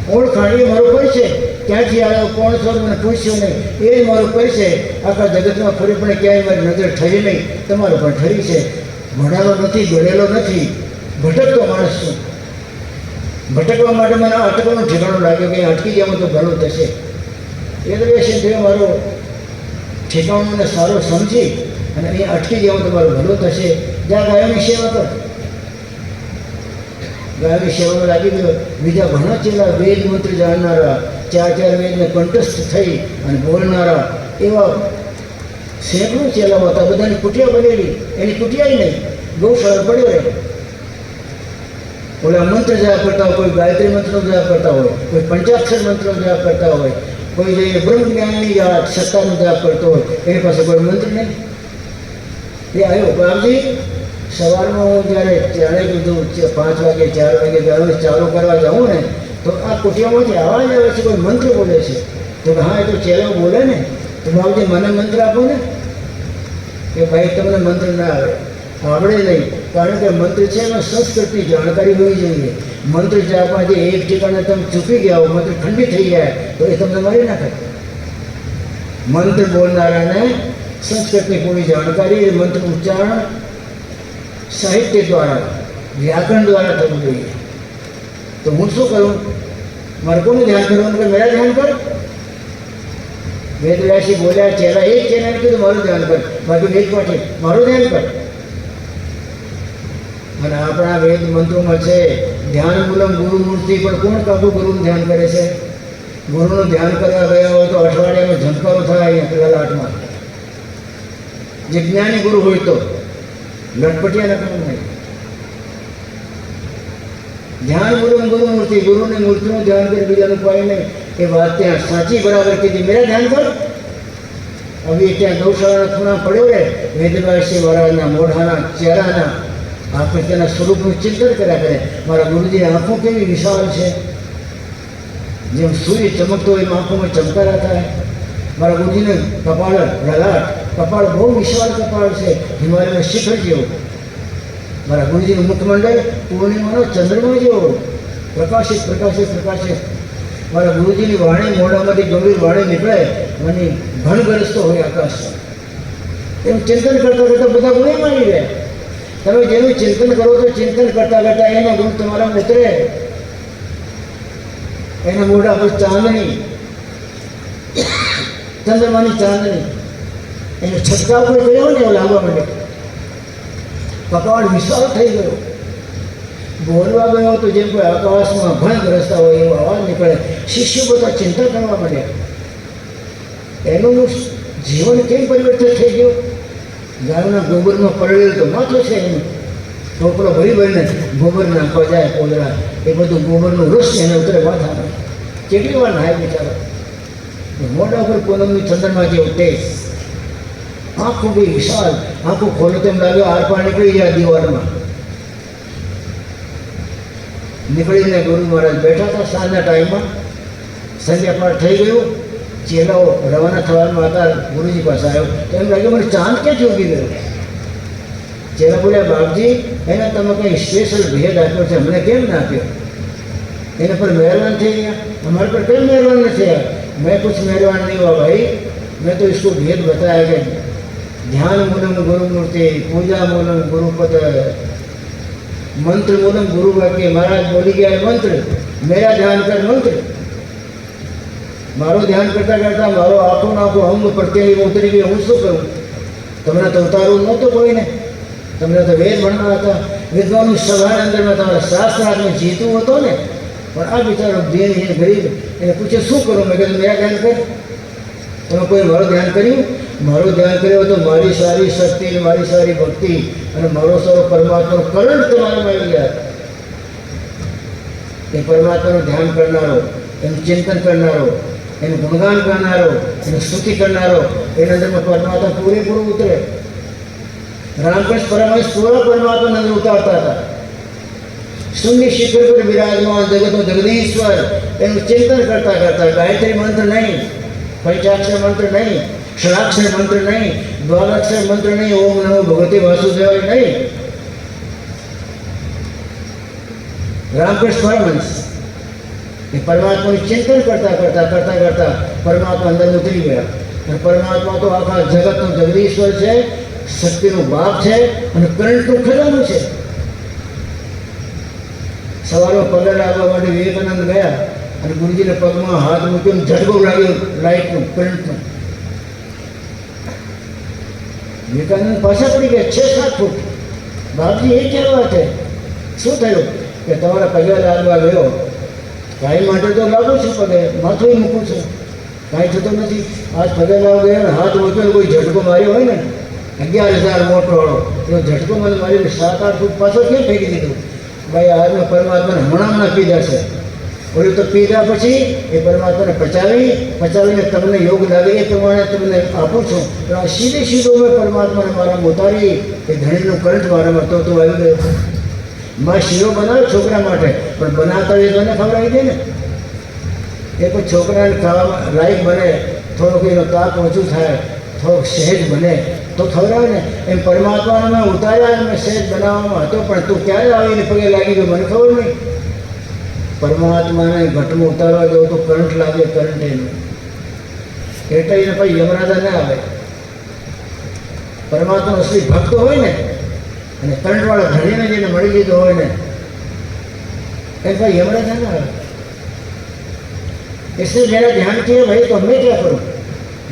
ઓળખાણ, એ મારો પરિચય. ક્યાંથી આવ્યો, કોણ છો મને પૂછ્યો નહીં, એ જ મારો પરિચય. આખા જગતમાં ફરી પણ ક્યાંય મારી નજર ઠરી નહીં, તમારો પણ ઠરી છે. ભણેલો નથી, ગળેલો નથી, ભટકતો માણસ છું. ભટકવા માટે મને અટકવાનું ઠેકાણું લાગ્યું કે અટકી જાવ તો ભલું થશે. એ તો બેસી થયો મારો ઠેકાણું સારો સમજી અને અહીંયા અટકી જાવ તો મારું ભલું થશે. જ્યાં ગાયોની સેવા કર. ગાયોની સેવામાં લાગી ગયો. બીજા ઘણા ચેલા વેદ મંત્ર જાણનારા, 4 વેદને કંઠસ્થ થઈ અને બોલનારા એવા સેંકડો ચેલાઓ હતા. બધાની કુટિયા બનેલી, એની કુટિયા નહીં, ગૌશાળા પડ્યો રહે. ઓલા મંત્ર જાપ કરતા હોય, કોઈ ગાયત્રી મંત્રનો જાપ કરતા હોય, કોઈ પંચાક્ષર મંત્રનો જાપ કરતા હોય, કોઈ જે બ્રહ્મ જ્ઞાનની સત્તાનો જાપ કરતો હોય, એની પાસે કોઈ મંત્ર નહીં. એ આવ્યો બાપજી, સવારમાં હું જ્યારે કીધું 5 વાગે 4 વાગે ગયો ચાલુ કરવા જાઉં ને તો આ કુટિયામાંથી અવાજ આવે છે, કોઈ મંત્ર બોલે છે. તો હા, એ તો ચેલો બોલે ને. તો બાપજી મને મંત્ર આપો ને. કે ભાઈ તમને મંત્ર ના આવડે નહીં, કારણ કે મંત્ર છે એમાં સંસ્કૃતની જાણકારી હોવી જોઈએ. મંત્ર જાપમાં જે એક ઠેકાણે તમે ચૂકી ગયા હો, મંત્ર ઠંડી થઈ જાય તો એ તમને મારી નાખે. મંત્ર બોલનારાને સંસ્કૃતની પૂરી જાણકારી, એ મંત્ર ઉચ્ચારણ સાહિત્ય દ્વારા, વ્યાકરણ દ્વારા થવું જોઈએ. તો હું શું કરું? મારે કોનું ધ્યાન કરવાનું કે મેરા ધ્યાન કર. વેદવ્યાસી બોલ્યા, ચેલા એક ચેલાને કીધું મારું ધ્યાન કર, બાકી એક પાઠી મારું ધ્યાન કર. અને આપણા વેદ મંત્રોમાં છે ધ્યાન મૂલમ ગુરુ મૂર્તિ. પણ કોણ કાબુ ગુરુનું ધ્યાન કરે છે? ગુરુનું ધ્યાન કરવા ગયા હોય તો અઠવાડિયાનો ઝંકારો થાય અહીંયા લાટમાં. જે જ્ઞાની ગુરુ હોય તો લટપટિયા કામ નહીં. ધ્યાન મૂલમ ગુરુ મૂર્તિ, ગુરુની મૂર્તિનું ધ્યાન કરી બીજાનું પાય નહીં. એ વાત ત્યાં સાચી બરાબર કીધી. મેરા ધ્યાન કર. હવે ત્યાં ગૌશાળાના ખૂણા પડ્યો રહે વેદવાસી વાળાના મોઢાના ચહેરાના આપણે તેના સ્વરૂપનું ચિંતન કર્યા કરે. મારા ગુરુજીની આંખો કેવી વિશાળ છે, જેમ સૂર્ય ચમકતો હોય એમ આંખોમાં ચમકારા થાય. મારા ગુરુજીને કપાળ લલાટ, કપાળ બહુ વિશાળ કપાળ છે, હિમાલયના શિખર જેવો. મારા ગુરુજીનું મુખમંડળ પૂર્ણિમાનો ચંદ્રમા જેવો, પ્રકાશિત પ્રકાશિત પ્રકાશિત. મારા ગુરુજીની વાણી મોઢામાંથી ગંભીર વાણી નીકળે મને ઘણ ગરજતો હોય આકાશમાં. એમ ચિંતન કરતાં કરતાં બધા ગુણમાં આવી ગયા. તમે જેનું ચિંતન કરો તો ચિંતન કરતાં કરતાં એનો ગુણ તમારા ઉતરે. એના મોઢા પર ચાંદણી, ચંદ્રમાની ચાંદણી, એનો છટકાવ કોઈ કર્યો ને એવો લાગવા માંડે. કપાળ વિશાળ થઈ ગયો. બોલવા ગયો તો જેમ કોઈ આકાશમાં ભંગ રસ્તા હોય એવો અવાજ નીકળે. શિષ્યો બધા ચિંતા કરવા માંડ્યા, એનું જીવન કેમ પરિવર્તન થઈ ગયું. ગાયોના ગોબરમાં પડેલું તો માથું છે, એનું ટોપરો ભરી ભરીને ગોબર નાખવા જાય પોદરા, એ બધું ગોબરનું રસ એને ઉતરે માથામાં. કેટલી વાર નાય બિચારો. મોઢા ઉપર પૂનમની ચંદ્રમાં જેવું તેજ, આંખો બી વિશાળ, આંખો ખોલો તેમ લાગ્યો આરપાર નીકળી જાય દિવાલમાં. નીકળીને ગુરુ મહારાજ બેઠા હતા સાંજના ટાઈમમાં, સંધ્યા પાઠ થઈ ગયું, ચેલાઓ રવાના થવામાં હતા. ગુરુજી પાસે આવ્યો તો એમ લાગ્યું મને ચાંદ ક્યાંથી ઉગી ગયો. ચેલા બોલ્યા બાપજી એને તમે કંઈ સ્પેશિયલ ભેદ આપ્યો છે, અમને કેમ ના આપ્યો. એના પર મહેરબાન થઈ ગયા. हमारे पर कोई मेहरबान नहीं थे. मैं कुछ मेहरबान नहीं हुआ भाई, मैं तो इसको भेद बताया कि ध्यान मूलम गुरु मूर्ति, पूजा मूलम गुरुपद, मंत्र मूलम गुरु वाक्य. महाराज बोली गया है मंत्र, मेरा ध्यान कर मंत्र. मारो ध्यान करता करता मारो आँखों नाखो अंग प्रत्यय उतरी गई. હું શું કરું? તમને તો ઉતારવું નહોતું કોઈને, તમને તો વેદ ભણવા હતા. વિદ્વાનું સભાના અંદરમાં તમારા શાસ્ત્રાર્થમાં જીતવું હતો ને. પણ આ બિચારો બેન એ ગરીબ એને પૂછે શું કરું? મેં કીધું મેરા ધ્યાન કર. તમે કોઈ મારું ધ્યાન કર્યું? મારું ધ્યાન કર્યું તો મારી સારી શક્તિ, મારી સારી ભક્તિ અને મારો સારો પરમાત્માનો કરંટ તમારામાં આવી જાય. એ પરમાત્માનું ધ્યાન કરનારો, એનું ચિંતન કરનારો, એનું ગુણગાન કરનારો, એનું સ્તુતિ કરનારો, એના અંદરમાં પરમાત્મા પૂરેપૂરું ઉતરે. રામકૃષ્ણ પરમહંસ પૂરા પરમાત્માના અંદર ઉતારતા હતા. શૂન્ય શિખર પર બિરાજમાન જગતનો જગદીશ્વર, એનું ચિંતન કરતા કરતા ગાયત્રી મંત્ર નહીં, પંચાક્ષર મંત્ર નહીં, ષડાક્ષર મંત્ર નહીં, દ્વાદક્ષર મંત્ર નહીં, ઓમ નમો ભગવતે વાસુદેવાય નહીં. રામકૃષ્ણ પરમહંસ એ પરમાત્માનું ચિંતન કરતા કરતા કરતા કરતા પરમાત્મા અંદર ઉતરી ગયા. અને પરમાત્મા તો આખા જગતનું જગદીશ્વર છે, શક્તિનું બાપ છે અને કરંટનું ખજાનું છે. સવારમાં પગે લાગવા માટે વિવેકાનંદ ગયા અને ગુરુજીને પગમાં હાથ મૂક્યો, ઝટકો લાગ્યો લાઇટનું, કરંટનું. વિવેકાનંદ પાછા પડી ગયા 6-7 ફૂટ. બાપજી એ કેવી વાત છે? શું થયું? કે તમારા પગે લાગવા ગયો, કાંઈ માટે તો લાગુ છું પગે, માથું મૂકું છું, કાંઈ થતું નથી. આજ પગે લાગવા ગયો ને હાથ મૂક્યો, કોઈ ઝટકો માર્યો હોય ને 11,000 મોટો વાળો, એનો ઝટકો મને મારીને 7-8 ફૂટ પાછો કેમ ફેંકી દીધું? ભાઈ આજના પરમાત્માને હમણાં પીધા છે. ઓલું તો પીધા પછી એ પરમાત્માને પચાવીને તમને યોગ લાગે એ પ્રમાણે તમને આપું છું. પણ આ સીધો મેં પરમાત્માને મારામાં ઉતારી એ ધણીનું કરંટ મારામાં તો આવી ગયો. મારે શીરો બનાવ્યો છોકરા માટે, પણ બનાવતા એ મને ખવડાવી દે ને. એ કોઈ છોકરાને ખાવામાં લાયક બને, થોડોક એનો તાપ ઓછું થાય, થોડોક સહેજ બને તો ખવડાવે ને. એમ પરમાત્માને મેં ઉતાર્યા, મેં સહેજ બનાવવામાં હતો, પણ તું ક્યારે આવીને પગે લાગી ગયો મને ખબર નહીં. પરમાત્માને ઘટમાં ઉતારવા જાવ તો કરંટ લાગે, કરંટ એનું એટલે એને પછી યમરાજા ના આવે. પરમાત્મા અસલી ભક્ત હોય ને અને કરંટવાળા ધણીને જેને મળી લીધો હોય ને એ ભાઈ યમરાજા ના આવે. इसलिए मेरा ध्यान किया भाई, तो मैं क्या करूँ?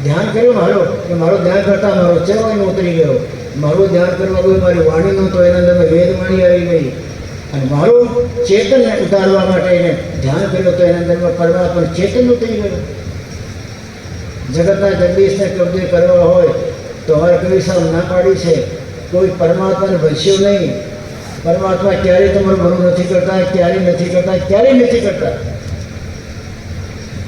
ધ્યાન કર્યું મારો કે મારો ધ્યાન કરતા મારો ચહેરો ઉતરી ગયો. મારું ધ્યાન કરવા કોઈ મારી વાણી નહોતો, એના અંદર વેદવાણી આવી ગઈ. અને મારું ચેતન ઉતારવા માટે એને ધ્યાન કર્યું તો એના અંદરમાં પરમાત્મા ચેતન ઉતરી ગયું. જગતના જગદીશને કબજે કરવા હોય તો અમારે કવિ સાહેબ ના પાડી છે, કોઈ પરમાત્માને ભજ્યો નહીં. પરમાત્મા ક્યારેય તમારું ભલું નથી કરતા, ક્યારેય નથી કરતા, ક્યારેય નથી કરતા.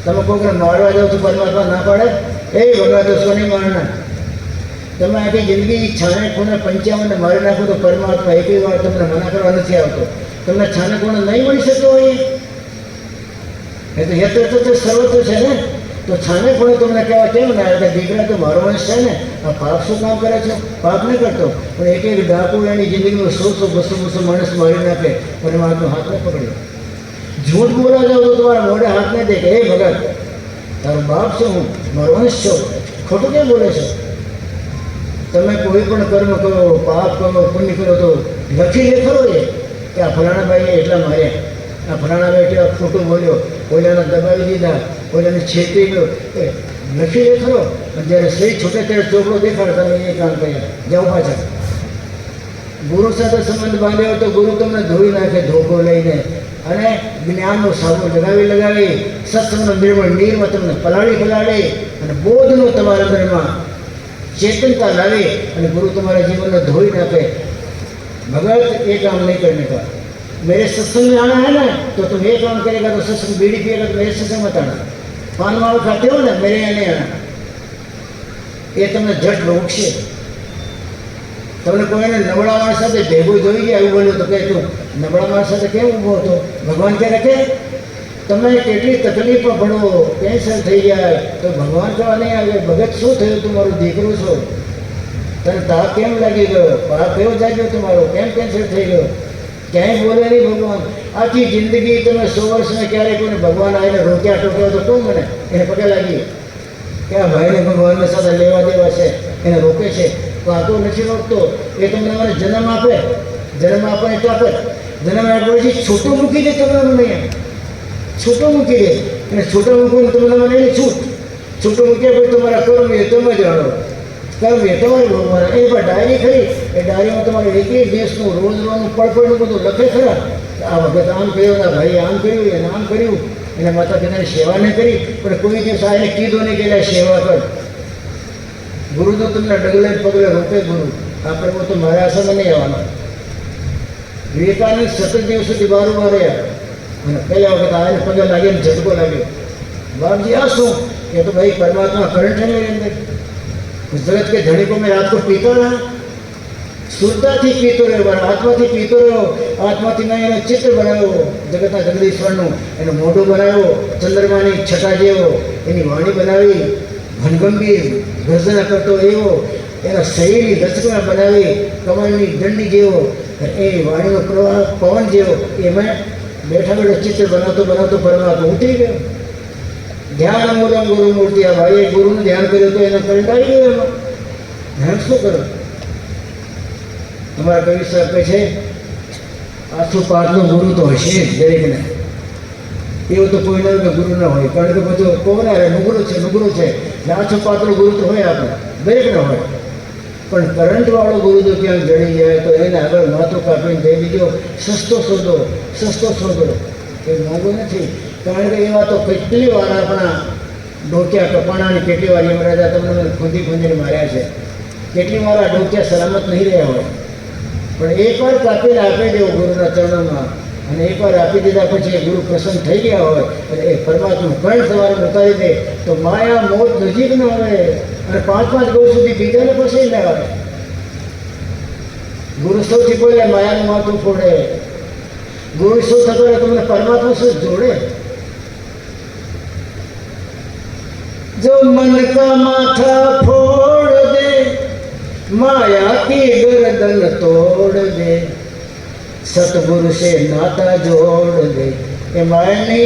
તમે કોઈને મારવા જાઓ તો પરમાત્મા ના પાડે? એ ભગવાન તો સોની મારના તમે આખી જિંદગી છાને ખૂણે 55 મારી નાખો તો પરમાત્મા એક વાર તમને મના કરવા નથી આવતો. તમને છાને ખૂણે નહીં મળી શકતો હોય એ તો યત્ર તો સર્વત્ર છે ને. તો છાને ખૂણે તમને કહેવા કેમ ના આવે? દીકરા તો મારો વંશ છે ને, આ પાપ શું કામ કરે છે? પાપ નહીં કરતો, પણ એક એક ડાકુ એની જિંદગીમાં 100-200 માણસ મારી નાખે, પરમાત્મા હાથ ન પકડ્યો. झूठ बोला जाओ तो तुम्हारा मोड़े हाथ में देखे, हे भगत तारो बाप छो हूँ, मारो वंश छो, खोटू क्या बोले छो? તમે કોઈ પણ કર્મ કરો, પાપ કરો, પુણ્ય કરો તો લખી લે ખરો એ કે આ ફલાણા ભાઈએ એટલા માર્યા, આ ફલાણા ભાઈ એટલા ખોટું બોલ્યો, કોઈલાને દબાવી દીધા, કોઈલાને છેતરી ગયો, એ લખી લે ખરો. જ્યારે સહી છૂટે ત્યારે ચોપડો દેખાડ, તમે એ કામ કર્યા, જાઓ પાછા. ગુરુ સાથે સંબંધ બાંધ્યો તો ગુરુ તમને ધોઈ નાખે ધોકો લઈને, અને જ્ઞાનનો સાબુ લગાવી સત્સંગનો નિર્મળ તમને પલાળી અને બોધનો તમારા અંદરમાં चेतनता लावे और गुरु तुम्हारे जीवन में धोई ना पे। भगत ये काम नहीं करने का, मेरे सत्संग में आना है ना तो तुम ये काम करेगा तो सत्संग बीड़ी पिएगा तो मेरे सत्संग मत आना, पान मावा खाते हो ना मेरे यहाँ नहीं आना, ये तुमने झट रोकशे. તમને કોઈને નબળા માણસ સાથે ભેગું જોઈ ગયા એવું બોલ્યું તો કે તું નબળા માણસ સાથે કેમ ઊભો હતો? ભગવાન કહે કે તમે કેટલી તકલીફમાં પડો, કેન્સર થઈ જાય તો ભગવાન કહેવા નહીં આવે ભગત શું થયું? તું મારું દીકરું છો, તને તાપ કેમ લાગી ગયો? પાપ કેવો જાગ્યો તમારો? કેમ કેન્સર થઈ ગયો? ક્યાંય બોલે નહીં ભગવાન. આખી જિંદગી તમે 100 વર્ષમાં ક્યારેય કોઈને ભગવાન આવીને રોક્યા ટોક્યા તો કોણ મને એને પગે લાગી કે આ ભાઈને ભગવાનને સાથે લેવા દેવા છે, એને રોકે છે તો આ તો નથી રોકતો. એ તમને મને જન્મ આપે એટલે આપે, જન્મ આપ્યો પછી છૂટું મૂકી દે તમને નહીં, છૂટું મૂકી દે અને છૂટું મૂકીને તમને મને એની છૂટું મૂક્યા પછી તમારા કર્મ એ તમે જાણો, કર્મ એ તમારે ભગવાન. એ પણ ડાયરી ખરી, એ ડાયરીમાં તમારે એક દેશનું રોજનું પડપડનું બધું લખે ખરા. આ વખત આમ કર્યું, ના ભાઈ આમ કર્યું, એને આમ કર્યું, એના માતા પિતાની સેવા નહીં કરી, પણ કોઈ દિવસ આ એને કીધું નહીં કે સેવા કર. ગુરુ તો તમને ડગલે પગલે રોકે ગુરુ. આપણે તો મારા આશ્રમમાં નહીં આવવાના. વિવેકાનંદ 17 દિવસ સુધી બારોબાર રહ્યા અને પહેલા વખત આને પગે લાગ્યો ને ઝટકો લાગ્યો. બાપજી આ શું? કે તો ભાઈ परमात्मा करंट है मेरे अंदर, जगत के धनी को मैं रात को पीता रहा, શુદ્ધતાથી પીતો રહ્યો, આત્માથી પીતો રહ્યો. આત્માથી મેં એનો ચિત્ર બનાવ્યો જગતના જગદીશ્વરનું, એનું મોઢું બનાવ્યો ચંદ્રમાની છટા જેવો, એની વાણી બનાવી ઘનગંભીર ગર્જના કરતો એવો, એના શરીરની રચના બનાવી કમળની દંડી જેવો, એ વાણીનો પ્રવાહ પવન જેવો. એમાં બેઠા ચિત્ર બનાવતો પરમાત્મા ઉતરી ગયો. ધ્યાન મૂલમ ગુરુ મૂર્તિ. આ ભાઈએ ગુરુનું ધ્યાન કર્યું તો એને કરંટ આવી ગયો. એમાં ધ્યાન શું કરો? અમારા કવિ સાહેબ કહે છે આઠું પાઠનો ગુરુ તો હશે જ દરેકને. એવું તો કોઈ નહીં કે ગુરુ ના હોય, કારણ કે બધું કોને નુગરું છે. આઠું પાઠનો ગુરુ તો હોય આપણે દરેકને હોય, પણ કરંટવાળો ગુરુ તો ક્યાંક જડી જાય તો એને આગળ માથું કાપીને દઈ દીધો. સસ્તો શોધો એ મોંઘો નથી. કારણ કે એવા તો કેટલી વાર આપણા ડોક્યા કપાણાની કેટલી વાર યમરાજા તમને ખોદીને માર્યા છે. કેટલી વાર આ ડોક્યા સલામત નહીં રહ્યા હોય, પણ એકવાર કાપીને આપી દેવો ગુરુના ચરણોમાં, અને એકવાર આપી દીધા પછી ગુરુ પ્રસન્ન થઈ ગયા હોય અને એ પરમાત્મા કંઈ સવારે ઉતારી દે તો માયા મોત નજીક ન આવે, અને 5-5 ગૌ સુધી બીજાને પછી ન આવે. ગુરુ સૌથી પહેલા માયાનું માથું ફોડે. ગુરુ શું થતો તમને પરમાત્મા શું જોડે? जो मन का माथा फोड़ दे, माया की गर्दन तोड़ दे, सतगुरु से नाता जोड़ दे. ये मायाની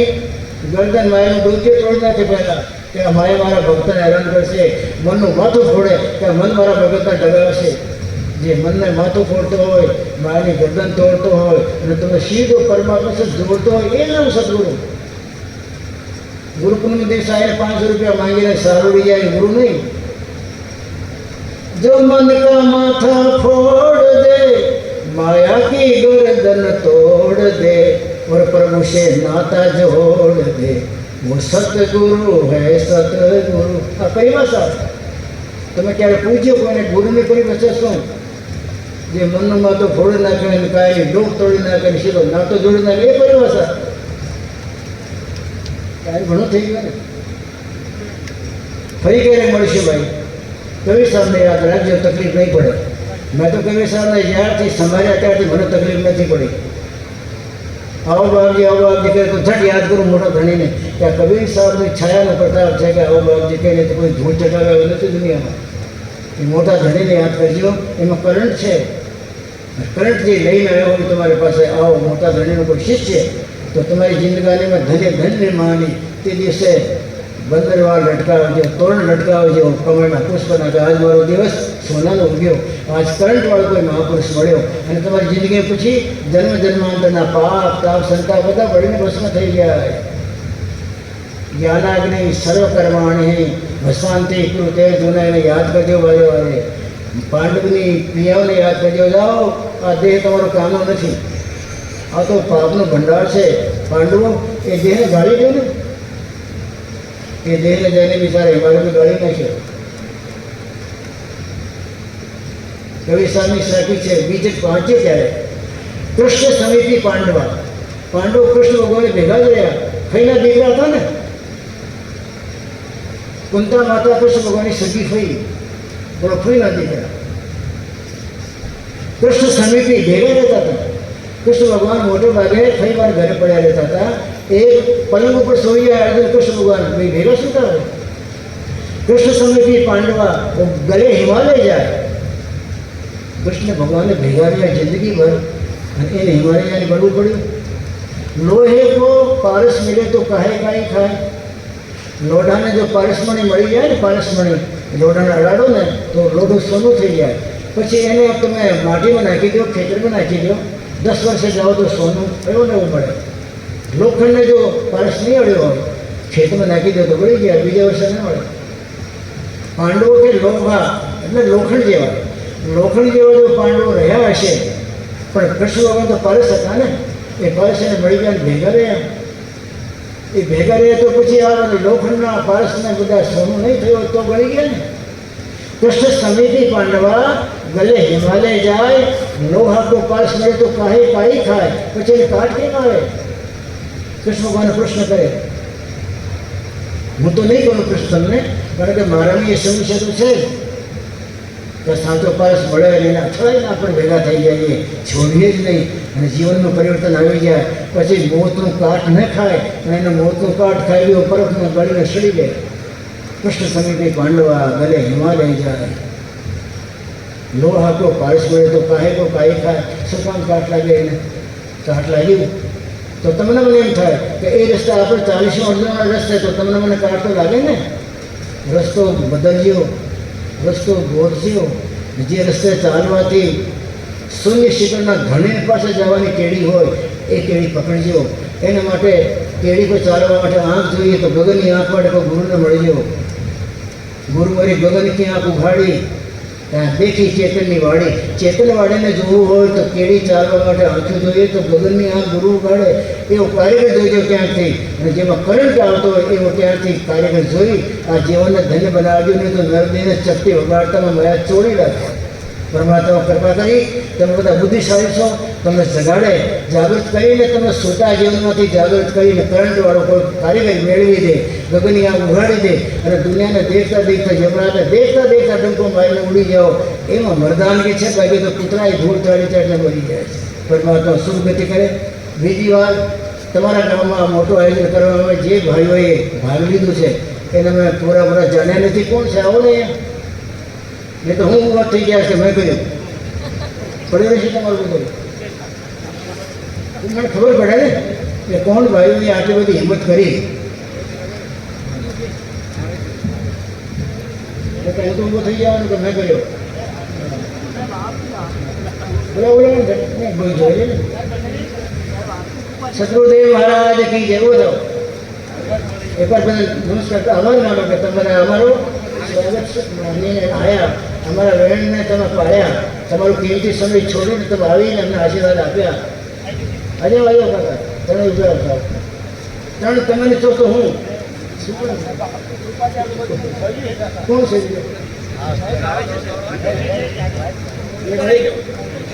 ગરદન માયાનું ડોકે તોડ નાખે પહેલાં કે આ માયા મારા ભક્તને હેરાન કરશે. મનનું માથું ફોડે કે મન મારા ભગતને ડગાવશે. જે મનને માથું ફોડતો હોય, માયાની ગરદન તોડતો હોય અને તમે સીધો પરમાત્મા સાથે જોડતો હોય, એ નામ સદગુરુ. गुरु पूर्णिमा દિવસે આવીને 500 રૂપિયા માંગીને સારું જાય, ગુરુ નહીં. જો મન કા માથા ફોડ દે, માયા કી ગરદન તોડ દે, और प्रभु से नाता जोड़ दे, वो सतगुरु है सतगुरु. આ પરિભાષા તમે ક્યારે પૂછ્યો કોઈને ગુરુની પરિભાષા શું? જે મનનું માથું ફોડી નાખે ને કાંઈ ડોક તોડી નાખે ને સીધો નાતો જોડી નાખે, એ પરિભાષા. ઘણું થઈ ગયું ને. ફરી ક્યારે મળશું ભાઈ? કવિ સાહેબને યાદ રાખજો, તકલીફ નહીં પડે. મેં તો કવિ સાહેબને જ્યારથી સંભાળ્યા ત્યારથી મને તકલીફ નથી પડી. આવો બાપજી કહે તો ઝટ યાદ કરું મોટા ધણીને કે આ કબીર સાહેબની છાયાનો પ્રતાપ છે કે આવો બાપજી કહીને તો કોઈ ધૂળ ચટાવે એવું નથી દુનિયામાં. એ મોટા ધણીને યાદ કરજો. એમાં કરંટ છે. કરંટ જે લઈને આવ્યો હોય તમારી પાસે, આવો મોટા ધણીનો કોઈ શિષ્ય, તો તમારી જિંદગાનીમાં ધન્ય ધન્ય માની તે દિવસે બંદરવાર લટકાવજો, તોરણ લટકાવજો કમળના પુષ્પના કે આજ મારો દિવસ સોનાનો ઉગ્યો, આજ કરંટવાળો કોઈ મહાપુરુષ મળ્યો. અને તમારી જિંદગી પછી જન્મ જન્માંતરના પાપ તાપ સંતાપ બધા બળીને ભસ્મ થઈ ગયા. જ્ઞાનાગ્નિ સર્વકર્માણી ભસ્માંતિ કૃતે જૂના એને યાદ કરજો ભાઈઓ. વારે પાંડવની ક્રિયાઓને યાદ કરજો. જાઓ, આ દેહ તમારો કામનો નથી, આ તો પાપનો ભંડાર છે. પાંડવો એ દેહને ગાળી દો ને, એ દેહને જઈને બિચારા હિમાલયને ગાળી નાખ્યો. કવિ સાહેબની સાકી છે. બીજે પહોંચે ત્યારે કૃષ્ણ સમિતિ પાંડવા, પાંડવો કૃષ્ણ ભગવાને ભેગા જ રહ્યા. ફઈના દીકરા હતા ને, કુંતા માતા કૃષ્ણ ભગવાનની સગી ફઈ, બોલો ફઈના દીકરા. કૃષ્ણ સમિતિ ભેગા રહેતા હતા. કૃષ્ણ ભગવાન મોટે ભાગે ફઈવાર ઘરે પડ્યા રહેતા હતા. એક પલંગ ઉપર સોઈ ગયા અર્જુન કૃષ્ણ ભગવાન ભાઈ ભેગા સુતા હોય. કૃષ્ણ સમિતિ પાંડવા ગલે હિમાલય જાય. કૃષ્ણ ભગવાનને ભેગા રહ્યા જિંદગીભર અને એને હિમાલયાને બળવું પડ્યું. લોહે કો પારસ મિલે તો કાહે કાંઈ ખાય. લોઢાને જો પારસમણી મળી જાય ને, પારસમણી લોઢાને અડાડો ને તો લોઢું સોનું થઈ જાય. પછી એને તમે માટીમાં નાખી દો, ખેતરમાં નાખી દો, 10 વર્ષે જાઓ તો સોનું એવું ને એવું મળે. લોખંડને જો પારસ નહીં અડ્યો હોય, ખેતમાં નાખી દો તો બળી ગયા, બીજા વર્ષે ના મળે. પાંડવો કે લોહા એટલે લોખંડ જેવા, લોખંડ જેવા જો પાંડવો રહ્યા હશે, પણ કૃષ્ણ ભગવાન તો પારસ હતા ને, એ પારસ એને મળી ગયા ભેગા રહ્યા. એ ભેગા રહ્યા તો પછી આ લોખંડના પારસને બધા સોનું નહીં થયું તો ગળી ગયા ને. કૃષ્ણ સમિતિ પાંડવા ગલે હિમાલય જાય. લોહા કો પારસ મળે તો કાહે કાઈ ખાય. પછી એને કાટ કેમ આવે? કૃષ્ણ ભગવાન પ્રશ્ન કરે. હું તો નહીં કરું કૃષ્ણ તમને, કારણ કે મારાની એ સમસ્યા તો છે કે સાચો પારસ મળે અને એને અથડાઈને આપણે ભેગા થઈ જઈએ, છોડીએ જ નહીં અને જીવનનું પરિવર્તન આવી જાય. પછી મોતનું કાટ ન ખાય અને એને મોતનું કાટ ખાઈ ગયો પરખમાં ગળીને સડી જાય. કૃષ્ણ સમિતિ પાંડવા ગલે હિમાલય જાય. લોહા કો પારસ મળે તો કાહે કો કાઈ ખાય. શું કામ કાટ લાગે એને? કાટ લાગ્યું તો તમને મને એમ થાય કે એ રસ્તા આપણે 40 અર્જુનના રસ્તે, તો તમને મને કાટ તો લાગે ને. રસ્તો બદલજો, રસ્તો ગોઠજો. જે રસ્તે ચાલવાથી શૂન્ય શિખરના ધણી પાસે જવાની કેડી હોય એ કેડી પકડજો. એના માટે કેડી પર ચાલવા માટે આંખ જોઈએ તો ગગનની આંખ માટે કોઈ ગુરુને મળજો. ગુરુ મારી ગગનની આંખ ઉઘાડી દેખી ચેતનની વાડી. ચેતનવાડીને જોવું હોય તો કેડી ચાલવા માટે આંખો જોઈએ તો ગગનની આંખ ગુરુ ઉઘાડે. એવો કારીગર જોઈજો ક્યાંકથી, અને જેમાં કરંટ આવતો હોય એવો ત્યાંથી કારીગર જોઈ આ જીવનને ધન્ય બનાવજો. નહીં તો નરદેહને ચપટી વગાડતામાં મયા ચોડી રાખે. પરમાત્મા કૃપા કરી તમે બધા બુદ્ધિશાળી છો, તમને જગાડે, જાગૃત કરીને તમે સૂતા જીવનમાંથી જાગૃત કરીને કરંટવાળો કોઈ કારીગર મેળવી દે, ગગનની આંખ ઉઘાડી દે અને દુનિયાને દેખતા દેખતા જમરાને દેખતા દેખતા ડંકો મારીને ઉડી જાઓ. એમાં મરદાનગી છે. બાકી તો કૂતરાએ ધૂળ ચાડી ચાડીને મરી જાય છે. પરમાત્મા સુગતિ કરે. બીજી વાત, તમારા ગામમાં મોટું આયોજન કરવામાં જે ભાઈઓએ ભાગ લીધું છે એને મેં પૂરા જાણ્યા નથી. કોણ છે? આવો ને અહીંયા. નહીં તો હું વાત થઈ ગયા છે. મેં કર્યું પડી રહેશે તમારું બધું. મને ખબર પડે ને કે કોણ ભાઈઓએ આટલી બધી હિંમત કરી. હું તો ઊભો થઈ જવાનું કે મેં કર્યો. બોલો જોઈએ ને. સદગુરુદેવ મહારાજ કી જય. બોલો એકવાર બધા નમસ્કાર અમારું માનો કે તમારે અમારો સ્વાગત માનીને આવ્યા, અમારા વેણને તમે પાડ્યા, તમારું કિંમતી સમય છોડીને તમે આવીને અમને આશીર્વાદ આપ્યા. આજે આવ્યો કાકા તમે ઉભા હતા. ત્રણ તમને ચોથો હું કોણ છે?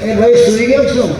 એ ભાઈ સુઈ ગયો શું?